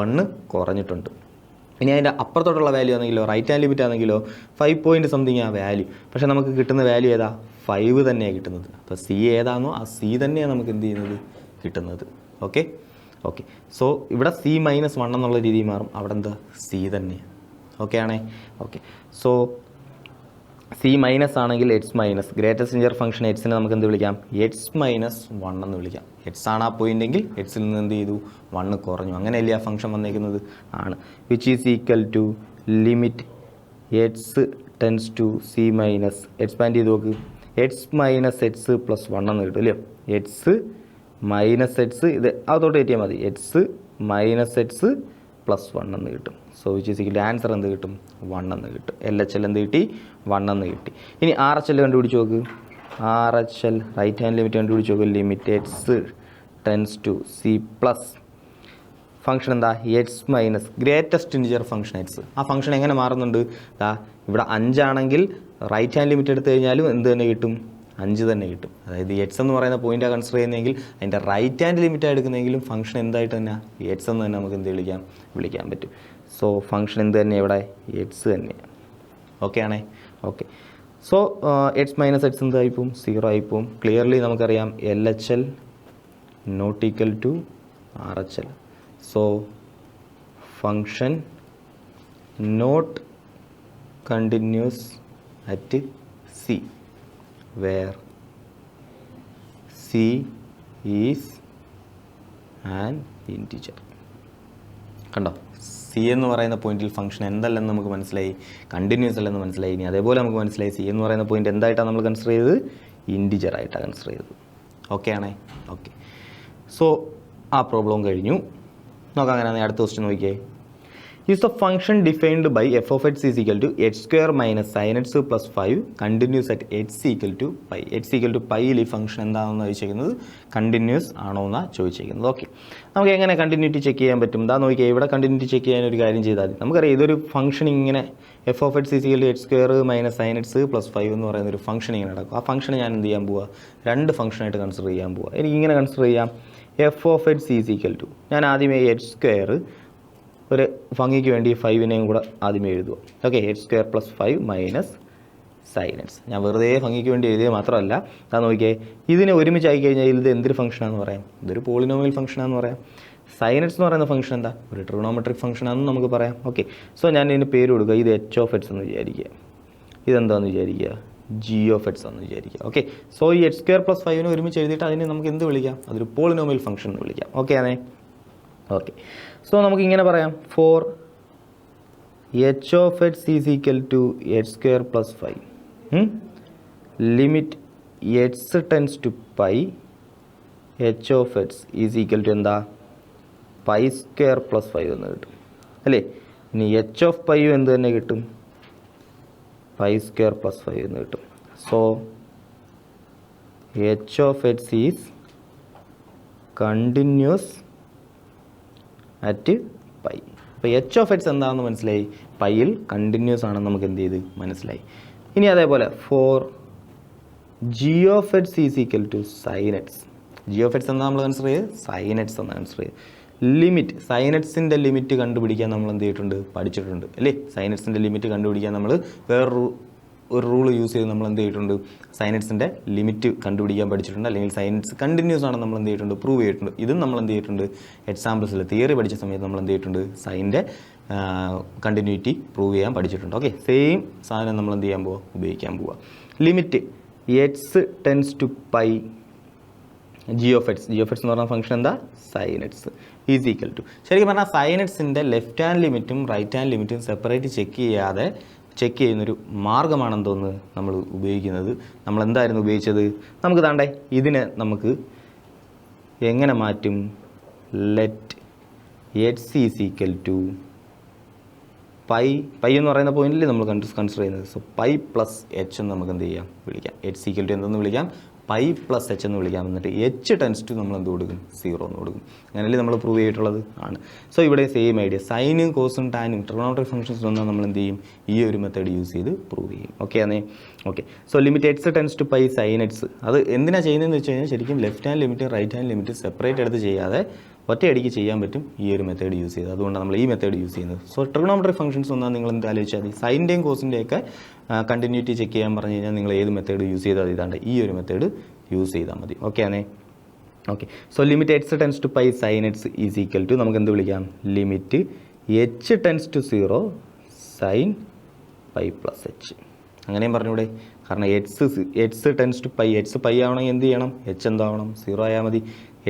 1 കുറഞ്ഞിട്ടുണ്ട്. ഇനി അതിൻ്റെ അപ്പുറത്തോട്ടുള്ള വാല്യൂ ആണെങ്കിലോ റൈറ്റ് ഹാൻഡ് ലിമിറ്റ് ആണെങ്കിലോ 5 പോയിൻറ്റ് സംതിങ് ആ വാല്യൂ. പക്ഷേ നമുക്ക് കിട്ടുന്ന വാല്യൂ ഏതാ? 5 തന്നെയാണ് കിട്ടുന്നത്. അപ്പോൾ സി ഏതാണോ ആ സി തന്നെയാണ് നമുക്ക് എന്ത് ചെയ്യുന്നത് കിട്ടുന്നത്. Okay okay. സോ ഇവിടെ സി -1 എന്നുള്ള രീതി മാറും. അവിടെ എന്താ സി തന്നെയാണ്. ഓക്കെ ആണേ. ഓക്കെ. സോ സി മൈനസ് ആണെങ്കിൽ x minus greatest integer function എക്സിനെ നമുക്ക് എന്ത് വിളിക്കാം? x-1 എന്ന് വിളിക്കാം. എക്സ് ആണ് ആ പോയിൻ്റെങ്കിൽ എക്സിൽ നിന്ന് എന്ത് ചെയ്തു? 1 കുറഞ്ഞു. അങ്ങനെയല്ലേ ആ ഫംഗ്ഷൻ വന്നേക്കുന്നത്? ആണ്. Which is equal to limit X tends to c minus expand ചെയ്ത് നോക്ക്. എക്സ് മൈനസ് എക്സ് പ്ലസ് 1 എന്ന് കിട്ടും അല്ലേ? എക്സ് മൈനസ് എക്സ് ഇത് അതോട്ട് കയറ്റിയാൽ മതി. എക്സ് മൈനസ് എക്സ് പ്ലസ് 1 എന്ന് കിട്ടും. So which is equal answer എന്ത് കിട്ടും? 1 എന്ന് കിട്ടും. LHL എന്ത് കിട്ടി? 1 എന്ന് കിട്ടി. ഇനി RHL കണ്ടുപിടിച്ച് നോക്ക്. RHL റൈറ്റ് ഹാൻഡ് ലിമിറ്റ് കണ്ടുപിടിച്ച് നോക്ക്. Limit X tends to c plus function എന്താ? X minus greatest integer function x. ആ ഫംഗ്ഷൻ എങ്ങനെ മാറുന്നുണ്ട്? ഇവിടെ 5 ആണെങ്കിൽ റൈറ്റ് ഹാൻഡ് ലിമിറ്റ് എടുത്തു കഴിഞ്ഞാലും എന്ത് തന്നെ കിട്ടും? 5 തന്നെ കിട്ടും. അതായത് എക്സ് എന്ന് പറയുന്ന പോയിൻ്റാണ് കൺസിഡർ ചെയ്യുന്നതെങ്കിൽ അതിൻ്റെ റൈറ്റ് ഹാൻഡ് ലിമിറ്റാണ് എടുക്കുന്നതെങ്കിലും ഫംഗ്ഷൻ എന്തായിട്ട് തന്നെ എക്സ് എന്ന് തന്നെ നമുക്ക് എന്ത് വിളിക്കാൻ പറ്റും. സോ ഫംഗ്ഷൻ എന്ത് തന്നെ ഇവിടെ? എക്സ് തന്നെയാണ്. ഓക്കെ ആണേ. Okay. So x minus x എന്തായിപ്പോവും? 0 ആയിപ്പോവും. ക്ലിയർലി നമുക്കറിയാം LHL not equal to RHL. So function not continuous at C where C is an integer. കണ്ടോ? സി എന്ന് പറയുന്ന പോയിന്റിൽ ഫംഗ്ഷൻ എന്തല്ലെന്ന് നമുക്ക് മനസ്സിലായി, കണ്ടിന്യൂസ് അല്ലെന്ന് മനസ്സിലായി. ഇനി അതേപോലെ നമുക്ക് മനസ്സിലായി സി എന്ന് പറയുന്ന പോയിന്റ് എന്തായിട്ടാണ് നമ്മൾ കൺസിഡർ ചെയ്തത്? ഇൻറ്റിജർ ആയിട്ടാണ് കൺസിഡർ ചെയ്തത്. ഓക്കെ ആണേ. ഓക്കെ. സോ ആ പ്രോബ്ലം കഴിഞ്ഞു. നോക്കാം. അങ്ങനെ അടുത്ത ക്വസ്റ്റ്യൻ നോക്കിയേ. Is the function defined by f of x is equal to x square minus sin x plus 5 continuous at x equal to pi. x equal to pi ഈ function എന്താണെന്ന് ചോദിച്ചിരിക്കുന്നത് continuous ആണോ എന്നാണ് ചോദിച്ചിരിക്കുന്നത്. ഓക്കെ. നമുക്ക് എങ്ങനെ continuity check ചെയ്യാൻ പറ്റും? എന്താ നോക്കിയാൽ ഇവിടെ കണ്ടിന്യൂറ്റി ചെക്ക് ചെയ്യാൻ ഒരു കാര്യം ചെയ്താൽ മതി. നമുക്കറിയാം ഇതൊരു ഫംഗ്ഷൻ ഇങ്ങനെ f of x is equal to x square minus sin x plus 5 എന്ന് പറയുന്ന ഒരു ഫംഗ്ഷൻ ഇങ്ങനെ നടക്കും. ആ ഫംഗ്ഷനെ ഞാൻ എന്ത് ചെയ്യാൻ പോവുക? 2 ഫംഗ്ഷനായിട്ട് കൺസിഡർ ചെയ്യാൻ പോവുക. എനിക്ക് ഇങ്ങനെ കൺസിഡർ ചെയ്യാം. f of x is equal to ഞാൻ ആദ്യമേ x സ്ക്വയർ ഒരു ഭംഗിക്ക് വേണ്ടി 5നെയും കൂടെ ആദ്യമേ എഴുതുക. Okay. X square plus 5 minus sign x. ഞാൻ വെറുതെ ഭംഗിക്ക് വേണ്ടി എഴുതിയത് മാത്രമല്ല. അതാ നോക്കിയേ, ഇതിനെ ഒരുമിച്ച് ആയി കഴിഞ്ഞാൽ ഇത് എന്തൊരു ഫംഗ്ഷനാണെന്ന് പറയാം? ഇതൊരു പോളിനോമിയൽ ഫംഗ്ഷനാണെന്ന് പറയാം. സൈൻ എക്സ് എന്ന് പറയുന്ന ഫംഗ്ഷൻ എന്താ? ഒരു ട്രിഗണോമെട്രിക് ഫംഗ്ഷനാണെന്ന് നമുക്ക് പറയാം. ഓക്കെ. സോ ഞാൻ ഇതിന് പേര് കൊടുക്കുക. ഇത് എച്ച് ഓഫ് എക്സ് എന്ന് വിചാരിക്കുക. ഇതെന്താണെന്ന് വിചാരിക്കുക? ജി ഓഫ് എക്സ് എന്ന് വിചാരിക്കുക. ഓക്കെ. സോ ഈ എക്സ് സ്ക്വയർ പ്ലസ് 5നെ ഒരുമിച്ച് എഴുതിയിട്ട് അതിനെ നമുക്ക് എന്ത് വിളിക്കാം? അതൊരു പോളിനോമിയൽ ഫംഗ്ഷൻ എന്ന് വിളിക്കാം. ഓക്കെ ആണേ. ഓക്കെ. സോ നമുക്ക് ഇങ്ങനെ പറയാം. For h of X is equal to x square plus 5 limit X tends to pi h of X is equal to എന്താ? പൈ സ്ക്വയർ പ്ലസ് 5 എന്ന് കിട്ടും അല്ലേ? ഇനി എച്ച് ഓഫ് പൈയും എന്ത് തന്നെ കിട്ടും? പൈ സ്ക്വയർ പ്ലസ് 5 എന്ന് കിട്ടും. So H of X is continuous at pi. അപ്പോൾ എച്ച് ഓഫ് എക്സ് എന്താണെന്ന് മനസ്സിലായി. പൈയിൽ കണ്ടിന്യൂസ് ആണെന്ന് നമുക്ക് എന്ത് ചെയ്ത് മനസ്സിലായി. ഇനി അതേപോലെ for g of X is equal to sine x. G of x എന്താ നമ്മൾ കൺസിഡർ ചെയ്ത്? സൈൻ എക്സ് എന്നാണ് കൺസിഡർ ചെയ്ത്. ലിമിറ്റ് സൈൻ എക്സിൻ്റെ ലിമിറ്റ് കണ്ടുപിടിക്കാൻ നമ്മൾ എന്ത് ചെയ്തിട്ടുണ്ട്? പഠിച്ചിട്ടുണ്ട് അല്ലേ? സൈൻ എക്സിൻ്റെ ലിമിറ്റ് കണ്ടുപിടിക്കാൻ നമ്മൾ ഒരു റൂൾ യൂസ് ചെയ്ത് നമ്മൾ എന്ത് ചെയ്തിട്ടുണ്ട്? സൈൻ എക്സിൻ്റെ ലിമിറ്റ് കണ്ടുപിടിക്കാൻ പഠിച്ചിട്ടുണ്ട്. അല്ലെങ്കിൽ സൈൻ എക്സ് കണ്ടിന്യൂസ് ആണ് നമ്മൾ എന്ത് ചെയ്തിട്ടുണ്ട്? പ്രൂവ് ചെയ്തിട്ടുണ്ട്. ഇതും നമ്മൾ എന്ത് ചെയ്തിട്ടുണ്ട്? എക്സാമ്പിൾസിൽ തിയറി പഠിച്ച സമയത്ത് നമ്മൾ എന്ത് ചെയ്തിട്ടുണ്ട്? സൈൻ്റെ കണ്ടിന്യൂറ്റി പ്രൂവ് ചെയ്യാൻ പഠിച്ചിട്ടുണ്ട്. ഓക്കെ. സെയിം സാധനം നമ്മൾ എന്ത് ചെയ്യാൻ പോവുക? ഉപയോഗിക്കാൻ പോവുക. Limit X tends to pi g of x. G of X എന്ന് പറഞ്ഞ ഫംഗ്ഷൻ എന്താ? Sine x is equal to. ശരിക്കും പറഞ്ഞാൽ സൈൻ എക്സിൻ്റെ ലെഫ്റ്റ് ഹാൻഡ് ലിമിറ്റും റൈറ്റ് ഹാൻഡ് ലിമിറ്റും സെപ്പറേറ്റ് ചെക്ക് ചെയ്യുന്നൊരു മാർഗ്ഗമാണെന്തോന്ന് നമ്മൾ ഉപയോഗിക്കുന്നത്. നമ്മൾ എന്തായിരുന്നു ഉപയോഗിച്ചത്? നമുക്ക് താണ്ടേ ഇതിനെ നമുക്ക് എങ്ങനെ മാറ്റും? Let x is equal to pi എന്ന് പറയുന്ന പോയിന്റിൽ നമ്മൾ കൺസിഡർ ചെയ്യുന്നത്. സോ പൈ പ്ലസ് എച്ച് എന്ന് നമുക്ക് എന്ത് ചെയ്യാം? വിളിക്കാം. എച്ച് ഈക്വൽ ടു എന്തെന്ന് വിളിക്കാം? പൈ പ്ലസ് എച്ച് എന്ന് വിളിക്കാം. എന്നിട്ട് എച്ച് ടെൻസ് ടു നമ്മൾ എന്ത് കൊടുക്കും? 0 എന്ന് കൊടുക്കും. അങ്ങനെയല്ലേ നമ്മൾ പ്രൂവ് ചെയ്തിട്ടുള്ളത്? ആണ്. സോ ഇവിടെ സെയിം ഐഡിയ. സൈനും കോസും ടാനും ട്രിഗണോമെട്രിക് ഫംഗ്ഷൻസ് വന്നാൽ നമ്മൾ എന്ത് ചെയ്യും? ഈ ഒരു മെത്തേഡ് യൂസ് ചെയ്ത് പ്രൂവ് ചെയ്യും. ഓക്കെ ആണേ. Okay. So limit X tends to pi sine x. അത് എന്തിനാണ് ചെയ്യുന്നതെന്ന് വെച്ച് കഴിഞ്ഞാൽ ശരിക്കും left hand limit right hand limit separate എടുത്ത് ചെയ്യാതെ ഒറ്റയടിക്ക് ചെയ്യാൻ പറ്റും ഈ ഒരു മെത്തേഡ് യൂസ് ചെയ്ത്. അതുകൊണ്ട് നമ്മൾ ഈ മെത്തേഡ് യൂസ് ചെയ്യുന്നത്. സോ ട്രിഗണോമെട്രി ഫംഗ്ഷൻസ് ഒന്നാൽ നിങ്ങൾ എന്ത് ആലോചിച്ചാൽ മതി, സൈൻ്റെയും കോസിൻ്റെയൊക്കെ കണ്ടിന്യൂറ്റി ചെക്ക് ചെയ്യാൻ പറഞ്ഞു കഴിഞ്ഞാൽ നിങ്ങൾ ഏത് മെത്തേഡ് യൂസ് ചെയ്താൽ ഇതാണ്ട് ഈ ഒരു മെത്തേഡ് യൂസ് ചെയ്താൽ മതി. ഓക്കെ ആണേ. Okay. So limit h tends to pi sine x is equal to നമുക്ക് എന്ത് വിളിക്കാം, limit h tends to 0 sine pi plus h. അങ്ങനെയും പറഞ്ഞൂടെ, കാരണം x tends to pi, x pi ആവണമെങ്കിൽ എന്ത് ചെയ്യണം, എച്ച് എന്താവണം, 0 ആയാൽ മതി.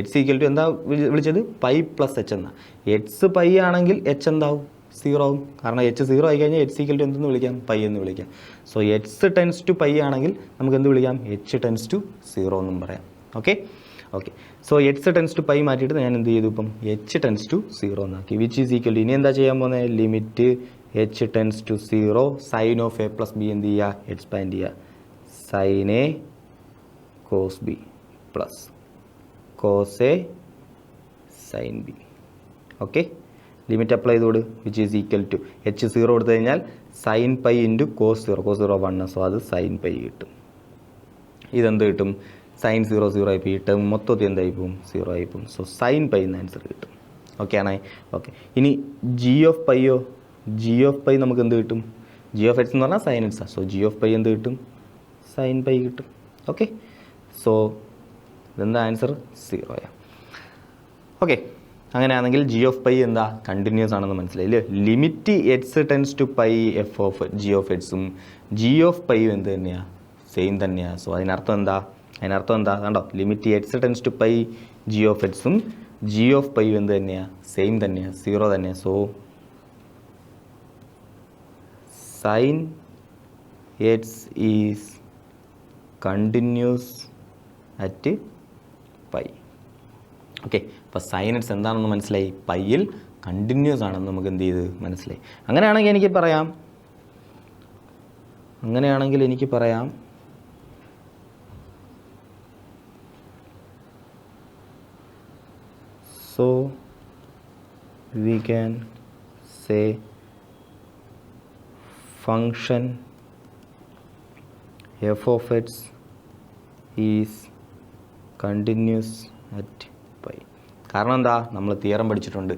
എച്ച് ഈക്വൽ ടു എന്താ വിളിച്ചത്, പൈ പ്ലസ് എച്ച് എന്നാ. എക്സ് പൈ ആണെങ്കിൽ എച്ച് എന്താവും, 0 ആവും. കാരണം എച്ച് 0 ആയി കഴിഞ്ഞാൽ എച്ച് ഈക്വൽ ടു എന്തെന്ന് വിളിക്കാം, പൈ എന്ന് വിളിക്കാം. So X tends to pi ആണെങ്കിൽ നമുക്ക് എന്ത് വിളിക്കാം, എച്ച് ടെൻസ് ടു 0 എന്നും പറയാം. Okay. Okay. So X tends to pi മാറ്റിയിട്ട് ഞാൻ എന്ത് ചെയ്തു, ഇപ്പം എച്ച് ടെൻസ് ടു 0 എന്നാക്കി. വിച്ച് ഈസ് ഈക്വൽ ടു ഇനി എന്താ ചെയ്യാൻ പോകുന്നത്, limit h tends to 0 sine of a plus b എന്ത് ചെയ്യുക, എക്സ്പാൻഡ് ചെയ്യുക. Sine a cos b plus cos a sine b. Okay. Limit apply ചെയ്തോട്. Which is equal to h 0 കൊടുത്തു കഴിഞ്ഞാൽ sine pi into cos 0, cos 0 1, so അത് sine pi കിട്ടും. ഇതെന്ത് കിട്ടും, സൈൻ 0 0 ആയി പോയി ടേം മൊത്തത്തിൽ എന്തായി പോവും, 0 ആയി പോവും. സോ സൈൻ പൈ എന്ന ആൻസർ കിട്ടും. ഓക്കെ ആണേ. ഓക്കെ. ഇനി ജി ഓഫ് പൈയോ, ജി ഓഫ് പൈ നമുക്ക് എന്ത് കിട്ടും, ജി ഓഫ് എക്സ് എന്ന് പറഞ്ഞാൽ സൈൻ എക്സാണ്. സോ ജി ഓഫ് പൈ എന്ത് കിട്ടും, സൈൻ പൈ കിട്ടും. ഓക്കെ. സോ ഇതെന്താ ആൻസർ, 0 ആയ. ഓക്കെ. അങ്ങനെയാണെങ്കിൽ ജി ഓഫ് പൈ എന്താ, കണ്ടിന്യൂസ് ആണെന്ന് മനസ്സിലായില്ലേ. Limit X tends to pi f of g of എക്സും ജി ഓഫ് പൈയും എന്ത് തന്നെയാണ്, സെയിം തന്നെയാണ്. സോ അതിനർത്ഥം എന്താ, കണ്ടോ, limit X tends to pi g of എക്സും ജി ഓഫ് പൈയും എന്ത് തന്നെയാണ്, സെയിം തന്നെയാണ്, 0 തന്നെയാണ്. So sine x is continuous at pi. Okay. അപ്പോൾ സൈൻ എക്സ് എന്താണെന്ന് മനസ്സിലായി, പൈയിൽ കണ്ടിന്യൂസ് ആണെന്ന് നമുക്ക് എന്ത് ചെയ്ത് മനസ്സിലായി. അങ്ങനെയാണെങ്കിൽ എനിക്ക് പറയാം so we can say function f of x is continuous at pi. കാരണം എന്താ, നമ്മൾ തിയറം പഠിച്ചിട്ടുണ്ട്,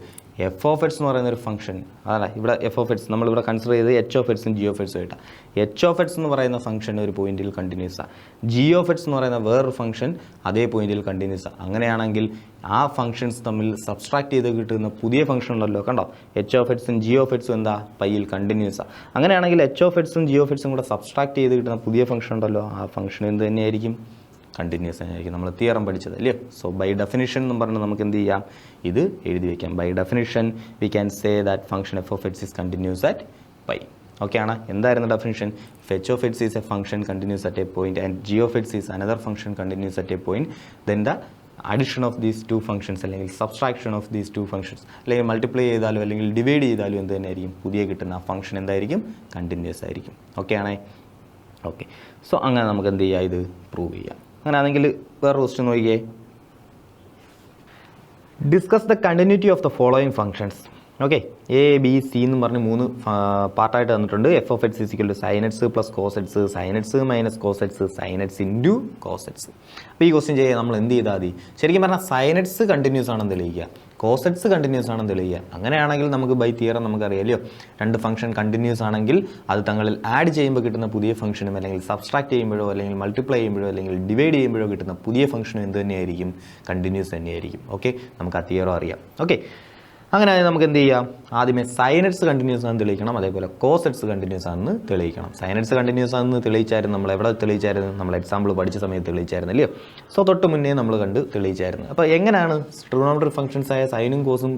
എഫ് ഓഫ് എക്സ് എന്ന് പറയുന്ന ഒരു ഫംഗ്ഷൻ, അതല്ല ഇവിടെ എഫ് ഓഫ് എക്സ് നമ്മളിവിടെ കൺസിഡർ ചെയ്ത് എച്ച് ഓഫ് എക്സും ജി ഓഫ് എക്സും ആയിട്ടാണ്. എച്ച് ഓഫ് എക്സ് എന്ന് പറയുന്ന ഫംഗ്ഷൻ ഒരു പോയിന്റിൽ കണ്ടിന്യൂസ് ആണ്, ജി ഓഫ് എക്സ് എന്ന് പറയുന്ന വേറൊരു ഫംഗ്ഷൻ അതേ പോയിന്റിൽ കണ്ടിന്യൂസ് ആണ്. അങ്ങനെയാണെങ്കിൽ ആ ഫംഗ്ഷൻസ് തമ്മിൽ സബ്സ്ട്രാക്ട് ചെയ്ത് കിട്ടുന്ന പുതിയ ഫംഗ്ഷൻ ഉണ്ടല്ലോ, കണ്ടോ, എച്ച് ഓഫ് എക്സും ജി ഓഫ് എക്സും എന്താ, പൈയിൽ കണ്ടിന്യൂസ് ആണ്. അങ്ങനെയാണെങ്കിൽ എച്ച് ഓഫ് എക്സും ജി ഓഫ് എക്സും കൂടെ സബ്സ്ട്രാക്ട് ചെയ്ത് കിട്ടുന്ന പുതിയ ഫംഗ്ഷൻ ഉണ്ടല്ലോ, ആ ഫംഗ്ഷൻ എന്ത് തന്നെയായിരിക്കും, കണ്ടിന്യൂസ് ആയിരിക്കും. നമ്മൾ തിയറം പഠിച്ചത് അല്ലേ. സോ ബൈ ഡെഫിനിഷൻ എന്ന് പറഞ്ഞ് നമുക്ക് എന്ത് ചെയ്യാം, ഇത് എഴുതി വയ്ക്കാം. By definition we can say that function f of X is continuous at pi. Okay ആണ്. എന്തായിരുന്നു definition, h of X is a function continuous at a point and g of X is another function continuous at a point. Then the addition of these two functions അല്ലെങ്കിൽ subtraction of these two functions, അല്ലെങ്കിൽ multiply ചെയ്താലോ അല്ലെങ്കിൽ divide ചെയ്താലോ എന്ത് തന്നെയായിരിക്കും, പുതിയ കിട്ടുന്ന ആ ഫംഗ്ഷൻ എന്തായിരിക്കും, കണ്ടിന്യൂസ് ആയിരിക്കും. ഓക്കെ ആണേ. ഓക്കെ. സോ അങ്ങനെ നമുക്ക് എന്ത് ചെയ്യാം, ഇത് പ്രൂവ് ചെയ്യാം. അങ്ങനെയാണെങ്കിൽ വേറെ ക്വസ്റ്റ്യൻ നോക്കിയേ, discuss the continuity of the following functions. Okay. A B C എന്ന് പറഞ്ഞ് 3 പാർട്ടായിട്ട് തന്നിട്ടുണ്ട്. F of x equal to sine x plus cos x, sine x minus cos x, sine x into cos x. അപ്പോൾ ഈ question ചെയ്യാൻ നമ്മൾ എന്ത് ചെയ്താൽ മതി, ശരിക്കും പറഞ്ഞാൽ സൈൻ എക്സ് കണ്ടിന്യൂസ് ആണെന്ന് തെളിയിക്കുക, കോസ് എക്സ് കണ്ടിന്യൂസ് ആണെന്ന് തെളിയിക്കുക. അങ്ങനെയാണെങ്കിൽ നമുക്ക് ബൈ തിയറം നമുക്കറിയാമല്ലോ, രണ്ട് ഫംഗ്ഷൻ കണ്ടിന്യൂസ് ആണെങ്കിൽ അത് തങ്ങളിൽ ആഡ് ചെയ്യുമ്പോൾ കിട്ടുന്ന പുതിയ ഫംഗ്ഷനും അല്ലെങ്കിൽ സബ്സ്ട്രാക്ട് ചെയ്യുമ്പോഴോ അല്ലെങ്കിൽ മൾട്ടിപ്ലൈ ചെയ്യുമ്പോഴോ അല്ലെങ്കിൽ ഡിവൈഡ് ചെയ്യുമ്പോഴോ കിട്ടുന്ന പുതിയ ഫംഗ്ഷനും എന്ത് തന്നെയായിരിക്കും, കണ്ടിന്യൂസ് തന്നെയായിരിക്കും. ഓക്കെ. നമുക്ക് ആ തിയറം അറിയാം. ഓക്കെ. അങ്ങനെ നമുക്ക് എന്ത് ചെയ്യാം, ആദ്യമേ സൈൻ എക്സ് കണ്ടിന്യൂസ് ആണെന്ന് തെളിയിക്കണം, അതേപോലെ കോസ് എക്സ് കണ്ടിന്യൂസ് ആണെന്ന് തെളിയിക്കണം. സൈൻ എക്സ് കണ്ടിന്യൂസ് ആണെന്ന് തെളിയിച്ചായിരുന്നു, നമ്മൾ എവിടെ തെളിയിച്ചായിരുന്നു, നമ്മൾ എക്സാമ്പിൾ പഠിച്ച സമയത്ത് തെളിയിച്ചായിരുന്നു അല്ലയോ. സോ തൊട്ട് മുന്നേ നമ്മൾ തെളിയിച്ചായിരുന്നു. അപ്പോൾ എങ്ങനെയാണ് ട്രിഗണോമെട്രിക് ഫംഗ്ഷൻസ് ആയ സൈനും കോസും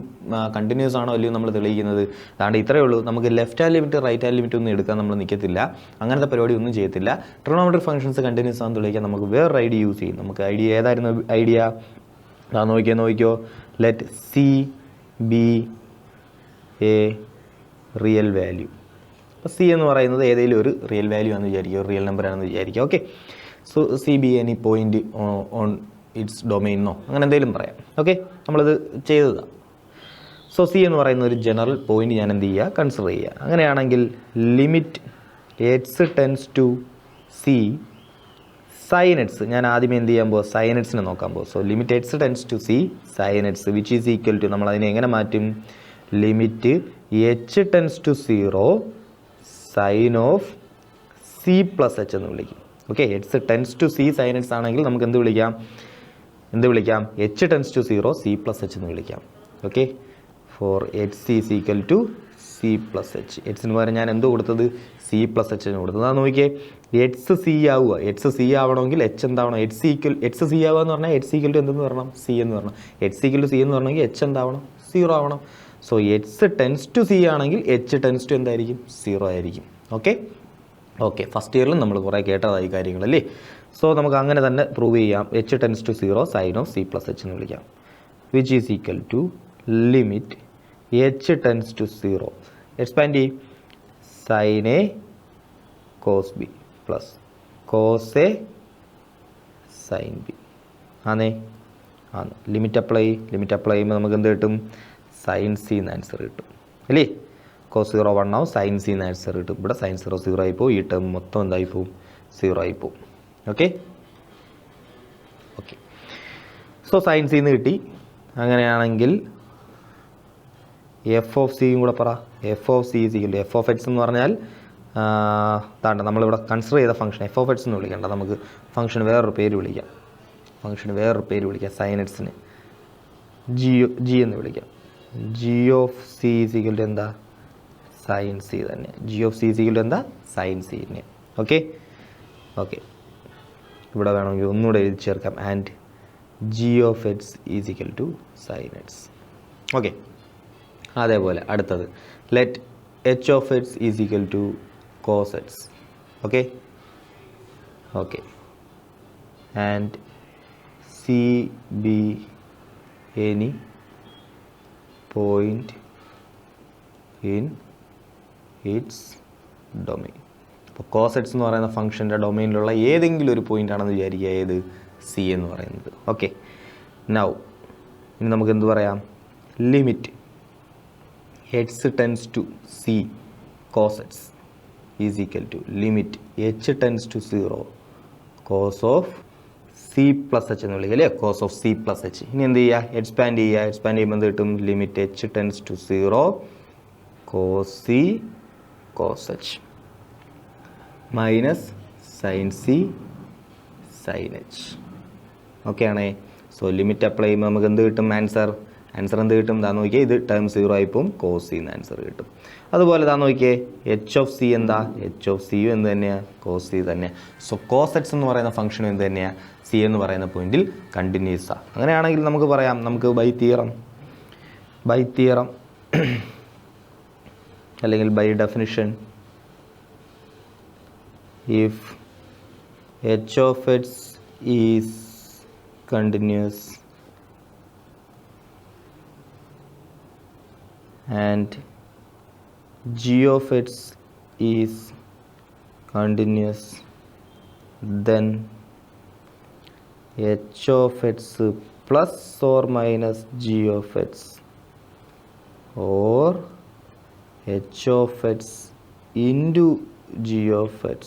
കണ്ടിന്യൂസ് ആണോ അല്ലയോ നമ്മൾ തെളിയിക്കുന്നത്? അതാണ്ട് ഇത്രയേ ഉള്ളൂ. നമുക്ക് left hand limit right hand limit ഒന്നും എടുക്കാൻ നമ്മൾ നിൽക്കത്തില്ല, അങ്ങനത്തെ പരിപാടി ഒന്നും ചെയ്യത്തില്ല. ട്രിഗണോമെട്രിക് ഫംഗ്ഷൻസ് കണ്ടിന്യൂസ് ആണെന്ന് തെളിയിക്കാൻ നമുക്ക് വേറൊരു ഐഡിയ യൂസ് ചെയ്യും. നമുക്ക് ഏതായിരുന്നു ഐഡിയ, നോക്കിയോ, let see B A real value. അപ്പോൾ സി എന്ന് പറയുന്നത് ഏതെങ്കിലും ഒരു റിയൽ വാല്യൂ ആണെന്ന് വിചാരിക്കുക, റിയൽ നമ്പർ ആണെന്ന് വിചാരിക്കുക. Okay. So c be any point on its ഡൊമെയിനോ അങ്ങനെ എന്തെങ്കിലും പറയാം. ഓക്കെ. നമ്മളത് ചെയ്തതാണ്. സോ സി എന്ന് പറയുന്ന ഒരു ജനറൽ പോയിന്റ് ഞാൻ എന്ത് ചെയ്യുക, കൺസിഡർ ചെയ്യുക. അങ്ങനെയാണെങ്കിൽ limit X tends to c sine x ഞാൻ ആദ്യമേ എന്ത് ചെയ്യാൻ പോകും, സൈൻ എക്സിനെ നോക്കാൻ പോകും. So limit X tends to c sine x which is equal to, നമ്മൾ അതിനെ എങ്ങനെ മാറ്റും, limit h tends to 0 sine of c plus h എന്ന് വിളിക്കും. Okay, x tends to c sine x ആണെങ്കിൽ നമുക്ക് എന്ത് വിളിക്കാം, h tends to 0 c plus h എന്ന് വിളിക്കാം. Okay, four H is equal to c plus h. എക്സിന് പകരം ഞാൻ എന്ത് കൊടുത്തത്, സി പ്ലസ് എച്ചിന് കൊടുത്തത്. അതാ നോക്കിയേ, എക്സ് സി ആവുക, എക്സ് സി ആവണമെങ്കിൽ എച്ച് എന്താവണം, എച്ച് സി ആവുക എന്ന് പറഞ്ഞാൽ എച്ച് ഈക്വൽ ടു എന്തെന്ന് പറയണം, സി എന്ന് പറയണം. എച്ച് ഈക്വൽ ടു സി എന്ന് പറഞ്ഞെങ്കിൽ എച്ച് എന്താവണം, 0 ആവണം. So X tends to c ആണെങ്കിൽ എച്ച് ടെൻസ് ടു എന്തായിരിക്കും, 0 ആയിരിക്കും. ഓക്കെ, ഫസ്റ്റ് ഇയറിലും നമ്മൾ കുറേ കേട്ടതായി കാര്യങ്ങളല്ലേ. സോ നമുക്ക് അങ്ങനെ തന്നെ പ്രൂവ് ചെയ്യാം. H tends to 0 sine of c plus h എന്ന് വിളിക്കാം. Which is equal to limit h tends to 0 expand ചെയ്യും, sine a cos b plus cos a sine b. ആന്ന് ലിമിറ്റ് അപ്ലൈ ചെയ്യുമ്പോൾ നമുക്ക് എന്ത് കിട്ടും, സൈൻ സി എന്ന് ആൻസർ കിട്ടും അല്ലേ. കോസ് 0 1 ആവും, സൈൻ സി എന്ന് ആൻസർ കിട്ടും. ഇവിടെ സൈൻ 0 0 ആയി പോകും, ഈ ടേം മൊത്തം എന്തായി പോവും, 0 ആയി പോവും. ഓക്കെ, സോ സൈൻ സി എന്ന് കിട്ടി. അങ്ങനെയാണെങ്കിൽ എഫ് ഓഫ് സിയും കൂടെ പറ. F of c is equal to f of X എന്ന് പറഞ്ഞാൽ താണ്ട നമ്മളിവിടെ കൺസിഡർ ചെയ്ത ഫംഗ്ഷൻ എഫ് ഓഫ് എക്സ് എന്ന് വിളിക്കേണ്ട, നമുക്ക് ഫംഗ്ഷൻ വേറൊരു പേര് വിളിക്കാം. സൈൻ എക്സിന് ജി എന്ന് വിളിക്കാം. G of c is equal to എന്താ, സൈൻ സി തന്നെ. G of c is equal to എന്താ, സൈൻ സി തന്നെ. ഓക്കെ, ഇവിടെ വേണമെങ്കിൽ ഒന്നുകൂടെ എഴുതി ചേർക്കാം. And g of X is equal to sine x. Okay, അതേപോലെ അടുത്തത് let h of X is equal to cos x. Okay, and c be any point in its domain. അപ്പോൾ cos x എന്ന് പറയുന്ന ഫംഗ്ഷൻ്റെ ഡൊമെയിനിലുള്ള ഏതെങ്കിലും ഒരു പോയിൻ്റ് ആണെന്ന് വിചാരിക്കുക, ഏത്, സി എന്ന് പറയുന്നത്. ഓക്കെ, നൗ ഇനി നമുക്ക് എന്ത് പറയാം, limit X tends to c cos x is equal to limit h tends to 0 cos of c plus h എന്ന് വിളിക്കുക അല്ലേ, cos of c plus h. ഇനി എന്ത് ചെയ്യുക, എക്സ്പാൻഡ് ചെയ്യുമ്പോൾ എന്ത് കിട്ടും, limit h tends to 0 cos c cos h minus sine c sine h. Okay ആണേ. സോ ലിമിറ്റ് അപ്ലൈ ചെയ്യുമ്പോൾ നമുക്ക് എന്ത് കിട്ടും, ആൻസർ എന്ത് കിട്ടും, താ നോക്കിയേ, ഇത് ടേം 0 ആയിപ്പോവും, കോസ് സി എന്ന് ആൻസർ കിട്ടും. അതുപോലെ താ നോക്കിയേ, എച്ച് ഓഫ് സി എന്താ, എച്ച് ഓഫ് സിയും എന്ത് തന്നെയാണ്, കോസ് സി തന്നെയാണ്. സോ കോസ് എക്സ് എന്ന് പറയുന്ന ഫംഗ്ഷനും എന്ത് തന്നെയാണ്, സി എന്ന് പറയുന്ന പോയിന്റിൽ കണ്ടിന്യൂസാണ്. അങ്ങനെയാണെങ്കിൽ നമുക്ക് പറയാം, നമുക്ക് ബൈ തിയറം അല്ലെങ്കിൽ by definition, if h of X is continuous and g of x is continuous, then h of x plus or minus g of x or h of x into g of x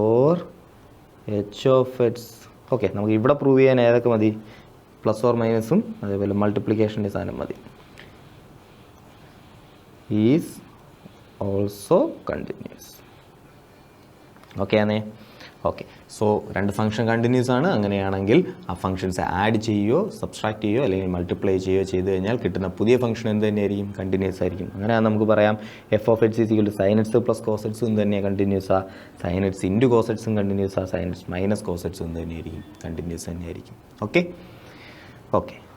or h of x. Okay, നമുക്ക് ഇവിടെ prove ചെയ്യാൻ ഏതൊക്കെ മതി, plus or മൈനസും അതേപോലെ മൾട്ടിപ്ലിക്കേഷൻ്റെ സാധനം മതി. Is also continuous. Okay ആണേ. Okay, so രണ്ട് ഫംഗ്ഷൻ കണ്ടിന്യൂസ് ആണ്. അങ്ങനെയാണെങ്കിൽ ആ ഫംഗ്ഷൻസ് ആഡ് ചെയ്യുകയോ സബ്സ്ട്രാക്ട് ചെയ്യുകയോ അല്ലെങ്കിൽ മൾട്ടിപ്ലൈ ചെയ്യുകയോ ചെയ്ത് കഴിഞ്ഞാൽ കിട്ടുന്ന പുതിയ ഫംഗ്ഷൻ എന്ത് തന്നെയായിരിക്കും, കണ്ടിന്യൂസ് ആയിരിക്കും. അങ്ങനെയാണ് നമുക്ക് പറയാം f of X is equal to sine x plus cos x എന്ത് തന്നെയാണ് കണ്ടിന്യൂസാണ്, സൈൻ എക്സ് ഇൻറ്റു കോസ് എക്സും കണ്ടിന്യൂസാണ്, സൈൻ എക്സ് മൈനസ് കോസ് എക്സും എന്ത് തന്നെയായിരിക്കും, കണ്ടിന്യൂസ് തന്നെയായിരിക്കും. ഓക്കെ,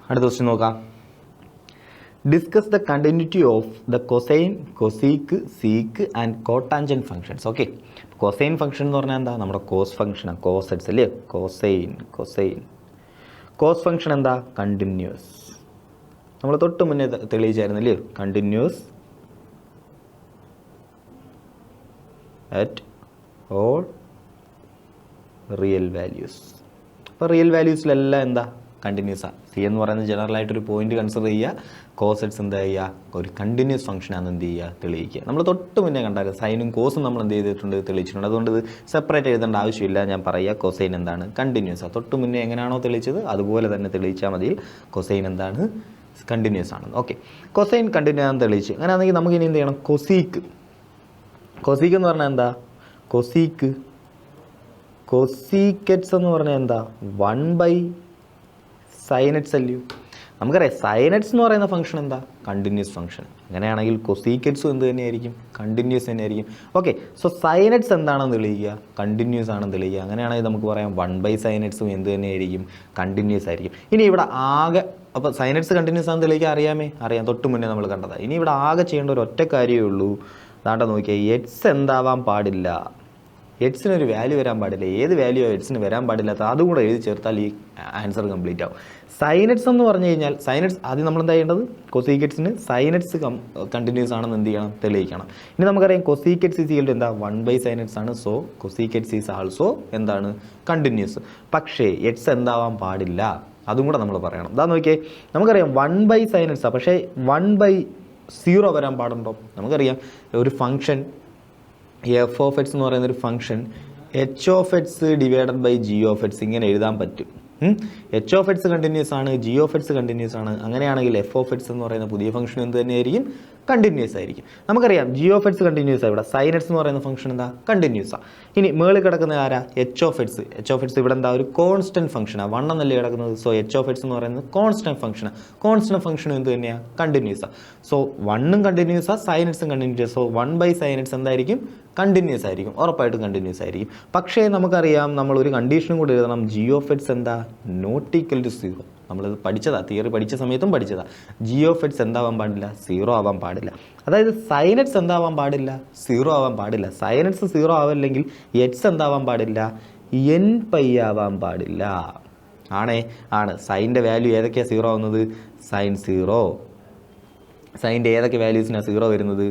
അടുത്ത ക്വസ്റ്റ്യൻ നോക്കാം. Discuss the continuity of the cosine, cosec, sec and cotangent functions. Okay, cosine function എന്ന് പറഞ്ഞാൽ എന്താ, നമ്മുടെ കോസ് ഫംഗ്ഷനാണ്, കോസ് എക്സ് അല്ലേ, കോസ് ഫംഗ്ഷൻ എന്താ, കണ്ടിന്യൂസ്. നമ്മൾ തൊട്ട് മുന്നേ തെളിയിച്ചായിരുന്നല്ലേ, continuous at all real values. അപ്പോൾ റിയൽ വാല്യൂസിലെല്ലാം എന്താ, കണ്ടിന്യൂസ് ആണ്. സി എന്ന് പറയുന്നത് ജനറൽ ആയിട്ടൊരു പോയിന്റ് കൺസിഡർ ചെയ്യുക, കോസ് എക്സ് എന്താ ചെയ്യുക, ഒരു കണ്ടിന്യൂസ് ഫംഗ്ഷനാണ് എന്ത് ചെയ്യുക, തെളിയിക്കുക. നമ്മൾ തൊട്ട് മുന്നേ കണ്ടായിരുന്നു സൈനും കോസും നമ്മൾ എന്ത് ചെയ്തിട്ടുണ്ട്, തെളിയിച്ചിട്ടുണ്ട്. അതുകൊണ്ട് ഇത് സെപ്പറേറ്റ് എഴുതേണ്ട ആവശ്യമില്ല. ഞാൻ പറയുക കൊസൈൻ എന്താണ്, കണ്ടിന്യൂസ് ആണ്. തൊട്ട് മുന്നേ എങ്ങനെയാണോ തെളിയിച്ചത് അതുപോലെ തന്നെ തെളിയിച്ചാൽ മതി കൊസൈൻ എന്താണ്, കണ്ടിന്യൂസ് ആണെന്ന്. ഓക്കെ, കൊസൈൻ കണ്ടിന്യൂസ് ആണെന്ന് തെളിയിച്ച്. അങ്ങനെയാണെങ്കിൽ നമുക്ക് ഇനി എന്ത് ചെയ്യണം, കൊസീക്ക്. കൊസീക്ക് എന്ന് പറഞ്ഞാൽ എന്താ, കൊസീക്കെറ്റ്സ് എന്ന് പറഞ്ഞാൽ എന്താ, 1/sin x അല്ലയോ. നമുക്കറിയാം sin x എന്ന് പറയുന്ന ഫംഗ്ഷൻ എന്താ, കണ്ടിന്യൂസ് ഫംഗ്ഷൻ. അങ്ങനെയാണെങ്കിൽ കൊസീക്കെറ്റ്സും എന്ത് തന്നെയായിരിക്കും, കണ്ടിന്യൂസ് തന്നെയായിരിക്കും. ഓക്കെ, സോ sin x എന്താണെന്ന് തെളിയിക്കുക, കണ്ടിന്യൂസ് ആണെന്ന് തെളിയിക്കുക. അങ്ങനെയാണെങ്കിൽ നമുക്ക് പറയാം 1/sin x എന്ത് തന്നെയായിരിക്കും, കണ്ടിന്യൂസ് ആയിരിക്കും. ഇനി ഇവിടെ ആകെ അപ്പോൾ sin x കണ്ടിന്യൂസ് ആണെന്ന് തെളിയിക്കാൻ അറിയാം, തൊട്ട് മുന്നേ നമ്മൾ കണ്ടതാണ്. ഇനി ഇവിടെ ആകെ ചെയ്യേണ്ട ഒരു ഒറ്റ കാര്യമേ ഉള്ളൂ. അതാണ്ട് നോക്കിയാൽ എക്സ് എന്താവാൻ പാടില്ല, എക്സിനൊരു വാല്യൂ വരാൻ പാടില്ല. ഏത് വാല്യൂ എക്സിന് വരാൻ പാടില്ലാത്ത അതും കൂടെ എഴുതി ചേർത്താൽ ഈ ആൻസർ കംപ്ലീറ്റ് ആവും. sin x എന്ന് പറഞ്ഞു കഴിഞ്ഞാൽ sin x ആദ്യം നമ്മൾ എന്താ ചെയ്യേണ്ടത്, കൊസീക്കെറ്റ്സിന് sin x കണ്ടിന്യൂസ് ആണെന്ന് എന്ത് ചെയ്യണം, തെളിയിക്കണം. ഇനി നമുക്കറിയാം കൊസീക്കെറ്റ്സ് ഈസ് ഈക്വൽ ടു എന്താ, 1/sin x ആണ്. സോ കൊസീക്കെറ്റ്സ് ഈസ് ആൾസോ എന്താണ്, കണ്ടിന്യൂസ്. പക്ഷേ എക്സ് എന്താവാൻ പാടില്ല, അതും കൂടെ നമ്മൾ പറയണം. ഇതാ നോക്കിയേ, നമുക്കറിയാം 1/sin x ആണ്, പക്ഷേ 1/0 വരാൻ പാടുണ്ടോ. നമുക്കറിയാം ഒരു ഫംഗ്ഷൻ എഫ് ഓഫ് എക്സ് എന്ന് പറയുന്നൊരു function h of x divided by G of x ഇങ്ങനെ എഴുതാൻ പറ്റും. എച്ച് ഓഫ് എക്സ് കണ്ടിന്യൂസ് ആണ്, ജി ഓഫ് എക്സ് കണ്ടിന്യൂസ് ആണ്. അങ്ങനെയാണെങ്കിൽ എഫ് ഓഫ് എക്സ് എന്ന് പറയുന്ന പുതിയ ഫംഗ്ഷൻ എന്ത് തന്നെയായിരിക്കും, കണ്ടിന്യൂസ് ആയിരിക്കും. നമുക്കറിയാം ജി ഓഫ് എക്സ് കണ്ടിന്യൂസ് ആണ്. ഇവിടെ സൈൻ എക്സ് എന്ന് പറയുന്ന ഫംഗ്ഷൻ എന്താ, കണ്ടിന്യൂസ് ആണ്. ഇനി മേളിൽ കിടക്കുന്ന ആരാ, H of X. H of X ഇവിടെ എന്താ, ഒരു കോൺസ്റ്റന്റ് ഫംഗ്ഷനാണ്, 1 എന്നല്ലേ കിടക്കുന്നത്. സോ എച്ച് ഓഫ് എക്സ് എന്ന് പറയുന്നത് കോൺസ്റ്റന്റ് ഫംഗ്ഷനാണ്. കോൺസ്റ്റന്റ് ഫംഗ്ഷൻ എന്ത് തന്നെയാണ്, കണ്ടിന്യൂസ് ആണ്. സോ 1ഉം കണ്ടിന്യൂസ് ആണ്, സൈൻ എക്സും കണ്ടിന്യൂസ്. സോ 1/sin x എന്തായിരിക്കും, കണ്ടിന്യൂസ് ആയിരിക്കും, ഉറപ്പായിട്ടും കണ്ടിന്യൂസ് ആയിരിക്കും. പക്ഷേ നമുക്കറിയാം നമ്മൾ ഒരു കണ്ടീഷനും കൂടി എഴുതണം, ജി ഓഫ് എക്സ് എന്താ, നോട്ട് ഈക്വൽ ടു 0. നമ്മളിത് പഠിച്ചതാ, തിയറി പഠിച്ച സമയത്തും പഠിച്ചതാ. ജി ഓഫ് എക്സ് എന്താവാൻ പാടില്ല, 0 ആവാൻ പാടില്ല. അതായത് സൈൻ എക്സ് എന്താവാൻ പാടില്ല, 0 ആവാൻ പാടില്ല. സൈൻ എക്സ് 0 ആവില്ലെങ്കിൽ എക്സ് എന്താവാൻ പാടില്ല, nπ ആവാൻ പാടില്ല. ആണ് സൈൻ്റെ വാല്യൂ ഏതൊക്കെയാണ് 0 ആവുന്നത്, sin 0. സൈൻ്റെ ഏതൊക്കെ വാല്യൂസിനാണ് 0 വരുന്നത്,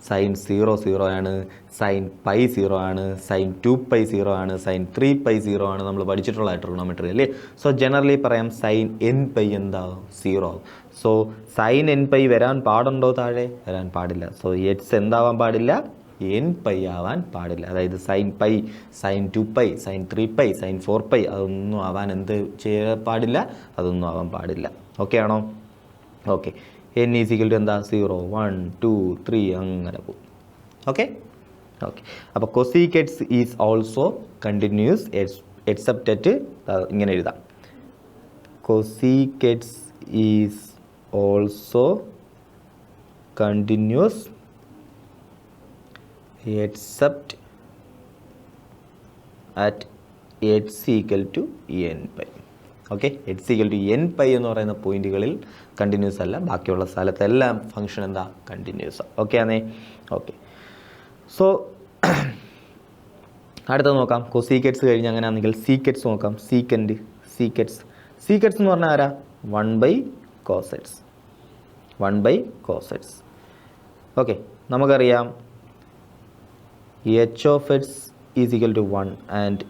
sin 0 0 ആണ്, sin π 0 ആണ്, sin 2π 0 ആണ്, sin 3π 0 ആണ്. നമ്മൾ പഠിച്ചിട്ടുള്ള ട്രിഗണോമെട്രി അല്ലേ. സോ ജനറലി പറയാം sin nπ എന്താവും, 0 ആവും. സോ sin nπ വരാൻ പാടുണ്ടോ, താഴെ വരാൻ പാടില്ല. സോ എക്സ് എന്താവാൻ പാടില്ല, nπ ആവാൻ പാടില്ല. അതായത് sin π, sin 2π, sin 3π, sin 4π അതൊന്നും ആവാൻ എന്ത് ചെയ്യാൻ പാടില്ല, അതൊന്നും ആവാൻ പാടില്ല. ഓക്കെ ആണോ? Okay, n is equal to എന്താ, 0 1 2 3 അങ്ങനെ പോകും. ഓക്കെ, അപ്പോൾ cosecants is also continuous except at, ഇങ്ങനെ എഴുതാം, cosecants is also continuous except at x equal to nπ. Okay, x equal to nπ എന്ന് പറയുന്ന പോയിന്റുകളിൽ കണ്ടിന്യൂസ് അല്ല, ബാക്കിയുള്ള സ്ഥലത്തെല്ലാം ഫംഗ്ഷൻ എന്താ, കണ്ടിന്യൂസ്. ഓക്കെ ആണേ. ഓക്കെ, സോ അടുത്തത് നോക്കാം. കൊസീക്കെറ്റ്സ് കഴിഞ്ഞ് അങ്ങനെയാണെങ്കിൽ സീക്കെറ്റ്സ് നോക്കാം. സീക്കെറ്റ്സ് എന്ന് പറഞ്ഞാൽ ആരാ, 1/cos x. ഓക്കെ, നമുക്കറിയാം h of X is equal to 1 and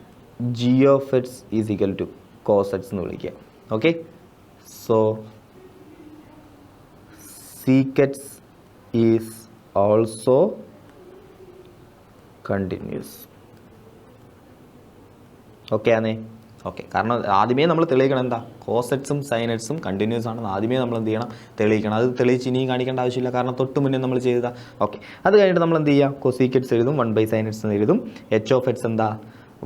g of X is equal to cos x എന്ന് വിളിക്കുക. Okay, so secants is also continuous. Okay ആണേ. ഓക്കെ, കാരണം ആദ്യമേ നമ്മൾ തെളിയിക്കണം എന്താ, കോസെറ്റ്സും സൈനറ്റ്സും കണ്ടിന്യൂസ് ആണെന്ന് ആദ്യമേ നമ്മൾ എന്ത് ചെയ്യണം, തെളിയിക്കണം. അത് തെളിയിച്ച് ഇനിയും കാണിക്കേണ്ട ആവശ്യമില്ല, കാരണം തൊട്ട് മുന്നേ നമ്മൾ ചെയ്തതാ. ഓക്കെ, അത് കഴിഞ്ഞിട്ട് നമ്മൾ എന്ത് ചെയ്യുക, കൊസീക്കെറ്റ്സ് എഴുതും, 1/sin x എന്ന് എഴുതും. എച്ച് ഓഫ് എക്സ് എന്താ,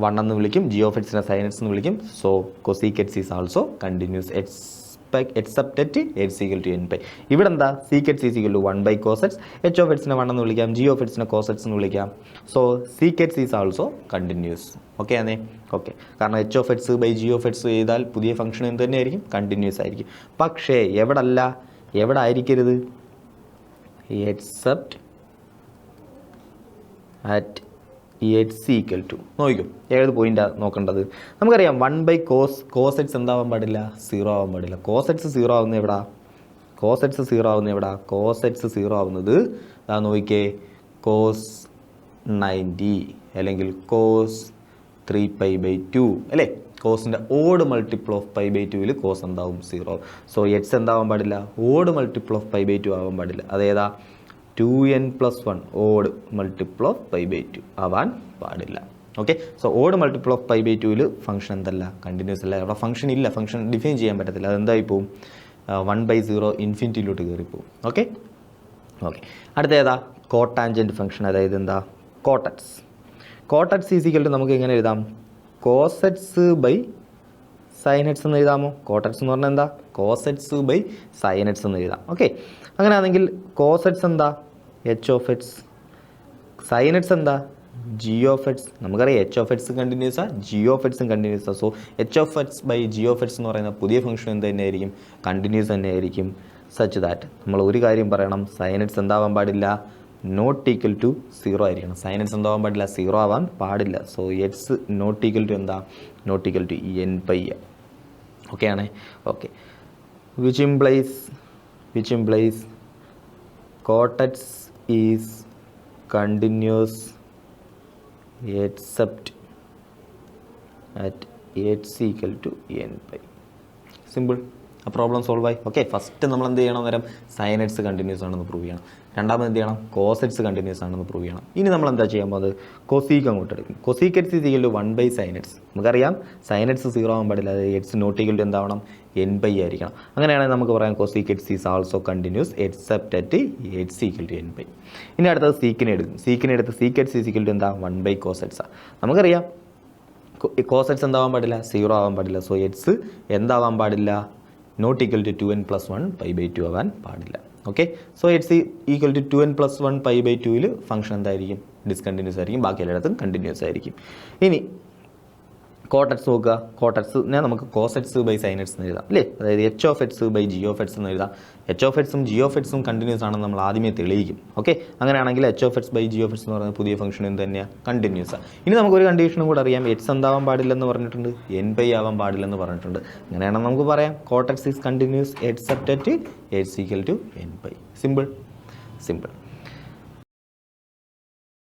1 എന്ന് വിളിക്കും. ജി ഓഫ് എക്സിനെ സൈൻ എക്സ് എന്ന് വിളിക്കും. So cosec x is also continuous except at x equal to nπ. ഇവിടെ എന്താ, sec x is equal to 1/cos x. H of എക്സിനെ 1 എന്ന് വിളിക്കാം, ജി ഓഫ് എക്സിനെ cos x എന്ന് വിളിക്കാം. So sec x is also continuous. Okay ആണേ. ഓക്കെ, കാരണം H of x by G of x ചെയ്താൽ പുതിയ ഫംഗ്ഷൻ എന്ത് തന്നെയായിരിക്കും, കണ്ടിന്യൂസ് ആയിരിക്കും. പക്ഷേ എവിടെ ആയിരിക്കരുത്, except at x equal to. നോക്കിക്കും, ഏത് പോയിന്റാണ് നോക്കേണ്ടത്. നമുക്കറിയാം 1/cos x എന്താവാൻ പാടില്ല, 0 ആവാൻ പാടില്ല. cos x 0 ആവുന്നത് എവിടാ, cos x 0 ആവുന്നത് അതാ നോക്കിക്കേ, cos 90 അല്ലെങ്കിൽ cos 3π/2 അല്ലേ. കോസിൻ്റെ odd multiple of pi by ടുവിൽ കോസ് എന്താവും 0. സോ എക്സ് എന്താവാൻ പാടില്ല, odd multiple of pi by two ആവാൻ പാടില്ല. അതേതാ 2n+1 odd multiple of pi by two ആവാൻ പാടില്ല. Okay, so odd multiple of pi by ടുവിൽ ഫംഗ്ഷൻ എന്തല്ല, കണ്ടിന്യൂസ് അല്ല. അവിടെ ഫംഗ്ഷൻ ഇല്ല, ഫംഗ്ഷൻ ഡിഫൈൻ ചെയ്യാൻ പറ്റത്തില്ല. അതെന്തായി പോവും, 1/0 ഇൻഫിനിറ്റിയിലോട്ട് കയറിപ്പോവും. ഓക്കെ ഓക്കെ അടുത്ത ഏതാ, കോട്ടാൻജൻറ്റ് ഫംഗ്ഷൻ. അതായത് എന്താ, കോട്ടക്സ്. കോട്ടക്സ് ഈസിക്കൽ നമുക്ക് എങ്ങനെ എഴുതാം, കോസെറ്റ്സ് ബൈ സൈനറ്റ്സ് എന്ന് എഴുതാമോ? കോട്ടക്സ് എന്ന് പറഞ്ഞാൽ എന്താ, കോസെറ്റ്സ് ബൈ സൈനറ്റ്സ് എന്ന് എഴുതാം. ഓക്കെ, അങ്ങനെയാണെങ്കിൽ കോസെറ്റ്സ് എന്താ, h(x), സൈനറ്റ്സ് എന്താ, g(x). നമുക്കറിയാം h(x) കണ്ടിന്യൂസാ, g(x) കണ്ടിന്യൂസാ. So h(x) by g(x) എന്ന് പറയുന്ന പുതിയ ഫംഗ്ഷൻ എന്ത് തന്നെയായിരിക്കും, കണ്ടിന്യൂസ് തന്നെയായിരിക്കും. സച്ച് ദാറ്റ് നമ്മൾ ഒരു കാര്യം പറയണം, സൈനറ്റ്സ് എന്താവാൻ പാടില്ല, നോട്ട് ഈക്വൽ ടു 0 ആയിരിക്കണം. സൈനറ്റ്സ് എന്താവാൻ പാടില്ല, 0 ആവാൻ പാടില്ല. So x not equal to എന്താ, not equal to n/. Okay ആണേ. Okay, which implies cot x is continuous except at x equal to n/. Simple. ആ പ്രോബ്ലം സോൾവ് ആയി. ഓക്കെ, ഫസ്റ്റ് നമ്മൾ എന്ത് ചെയ്യണം, നേരം സൈനറ്റ്സ് കണ്ടിന്യൂസ് ആണെന്ന് പ്രൂവ് ചെയ്യണം. രണ്ടാമത് എന്ത് ചെയ്യണം, കോസെറ്റ്സ് കണ്ടിന്യൂസ് ആണെന്ന് പ്രൂവ് ചെയ്യണം. ഇനി നമ്മൾ എന്താ ചെയ്യാൻ പോകുന്നത്, കൊസീക്ക് അങ്ങോട്ട് എടുക്കും. Cosec x is equal to 1/സൈനറ്റ്സ്. നമുക്കറിയാം സൈനറ്റ്സ് 0 ആവാൻ പാടില്ല, അത് എക്സ് നോട്ട് ഈക്വൽ ടു എന്താവണം, n/. ആയിരിക്കണം. അങ്ങനെയാണെങ്കിൽ നമുക്ക് പറയാം cosec x is also continuous except at x equal to n/. ഇനി അടുത്തത് സീക്കിനെ എടുക്കും. സീക്കിനെ എടുത്ത് sec x is equal to എന്താ, 1/കോസെറ്റ്സാണ്. നമുക്കറിയാം കോസെറ്റ്സ് എന്താവാൻ പാടില്ല, 0 ആവാൻ പാടില്ല. സോ എക്സ് എന്താവാൻ പാടില്ല, not equal to 2n+1 pi by 2 ആവാൻ പാടില്ല. Okay, so x equal to 2n+1 pi by 2വിൽ ഫംഗ്ഷൻ എന്തായിരിക്കും, ഡിസ്കണ്ടിന്യൂസ് ആയിരിക്കും. ബാക്കി എല്ലായിടത്തും കണ്ടിന്യൂസ് ആയിരിക്കും. ഇനി കോട്ടക്സ് നോക്കുക. കോട്ടക്സിനെ നമുക്ക് കോസെറ്റ്സ് ബൈ സൈനറ്റ്സ് എന്ന് എഴുതാം അല്ലേ. അതായത് h(x) ബൈ g(x) എന്ന് എഴുതാം. h(x)ഉം g(x)ഉം കണ്ടിന്യൂസ് ആണെന്ന് നമ്മൾ ആദ്യമേ തെളിയിക്കും. ഓക്കെ, അങ്ങനെയാണെങ്കിൽ h(x) ബൈ g(x) എന്ന് പറയുന്ന പുതിയ ഫംഗ്ഷൻ എന്ത് തന്നെയാണ്, കണ്ടിന്യൂസ്. ഇനി നമുക്കൊരു കണ്ടീഷനും കൂടെ അറിയാം, എക്സ് എന്താവാൻ പാടില്ലെന്ന് പറഞ്ഞിട്ടുണ്ട്, n/. ആവാൻ പാടില്ലെന്ന് പറഞ്ഞിട്ടുണ്ട്. അങ്ങനെയാണെങ്കിൽ നമുക്ക് പറയാം cot x is continuous except at x equal to n/. Simple.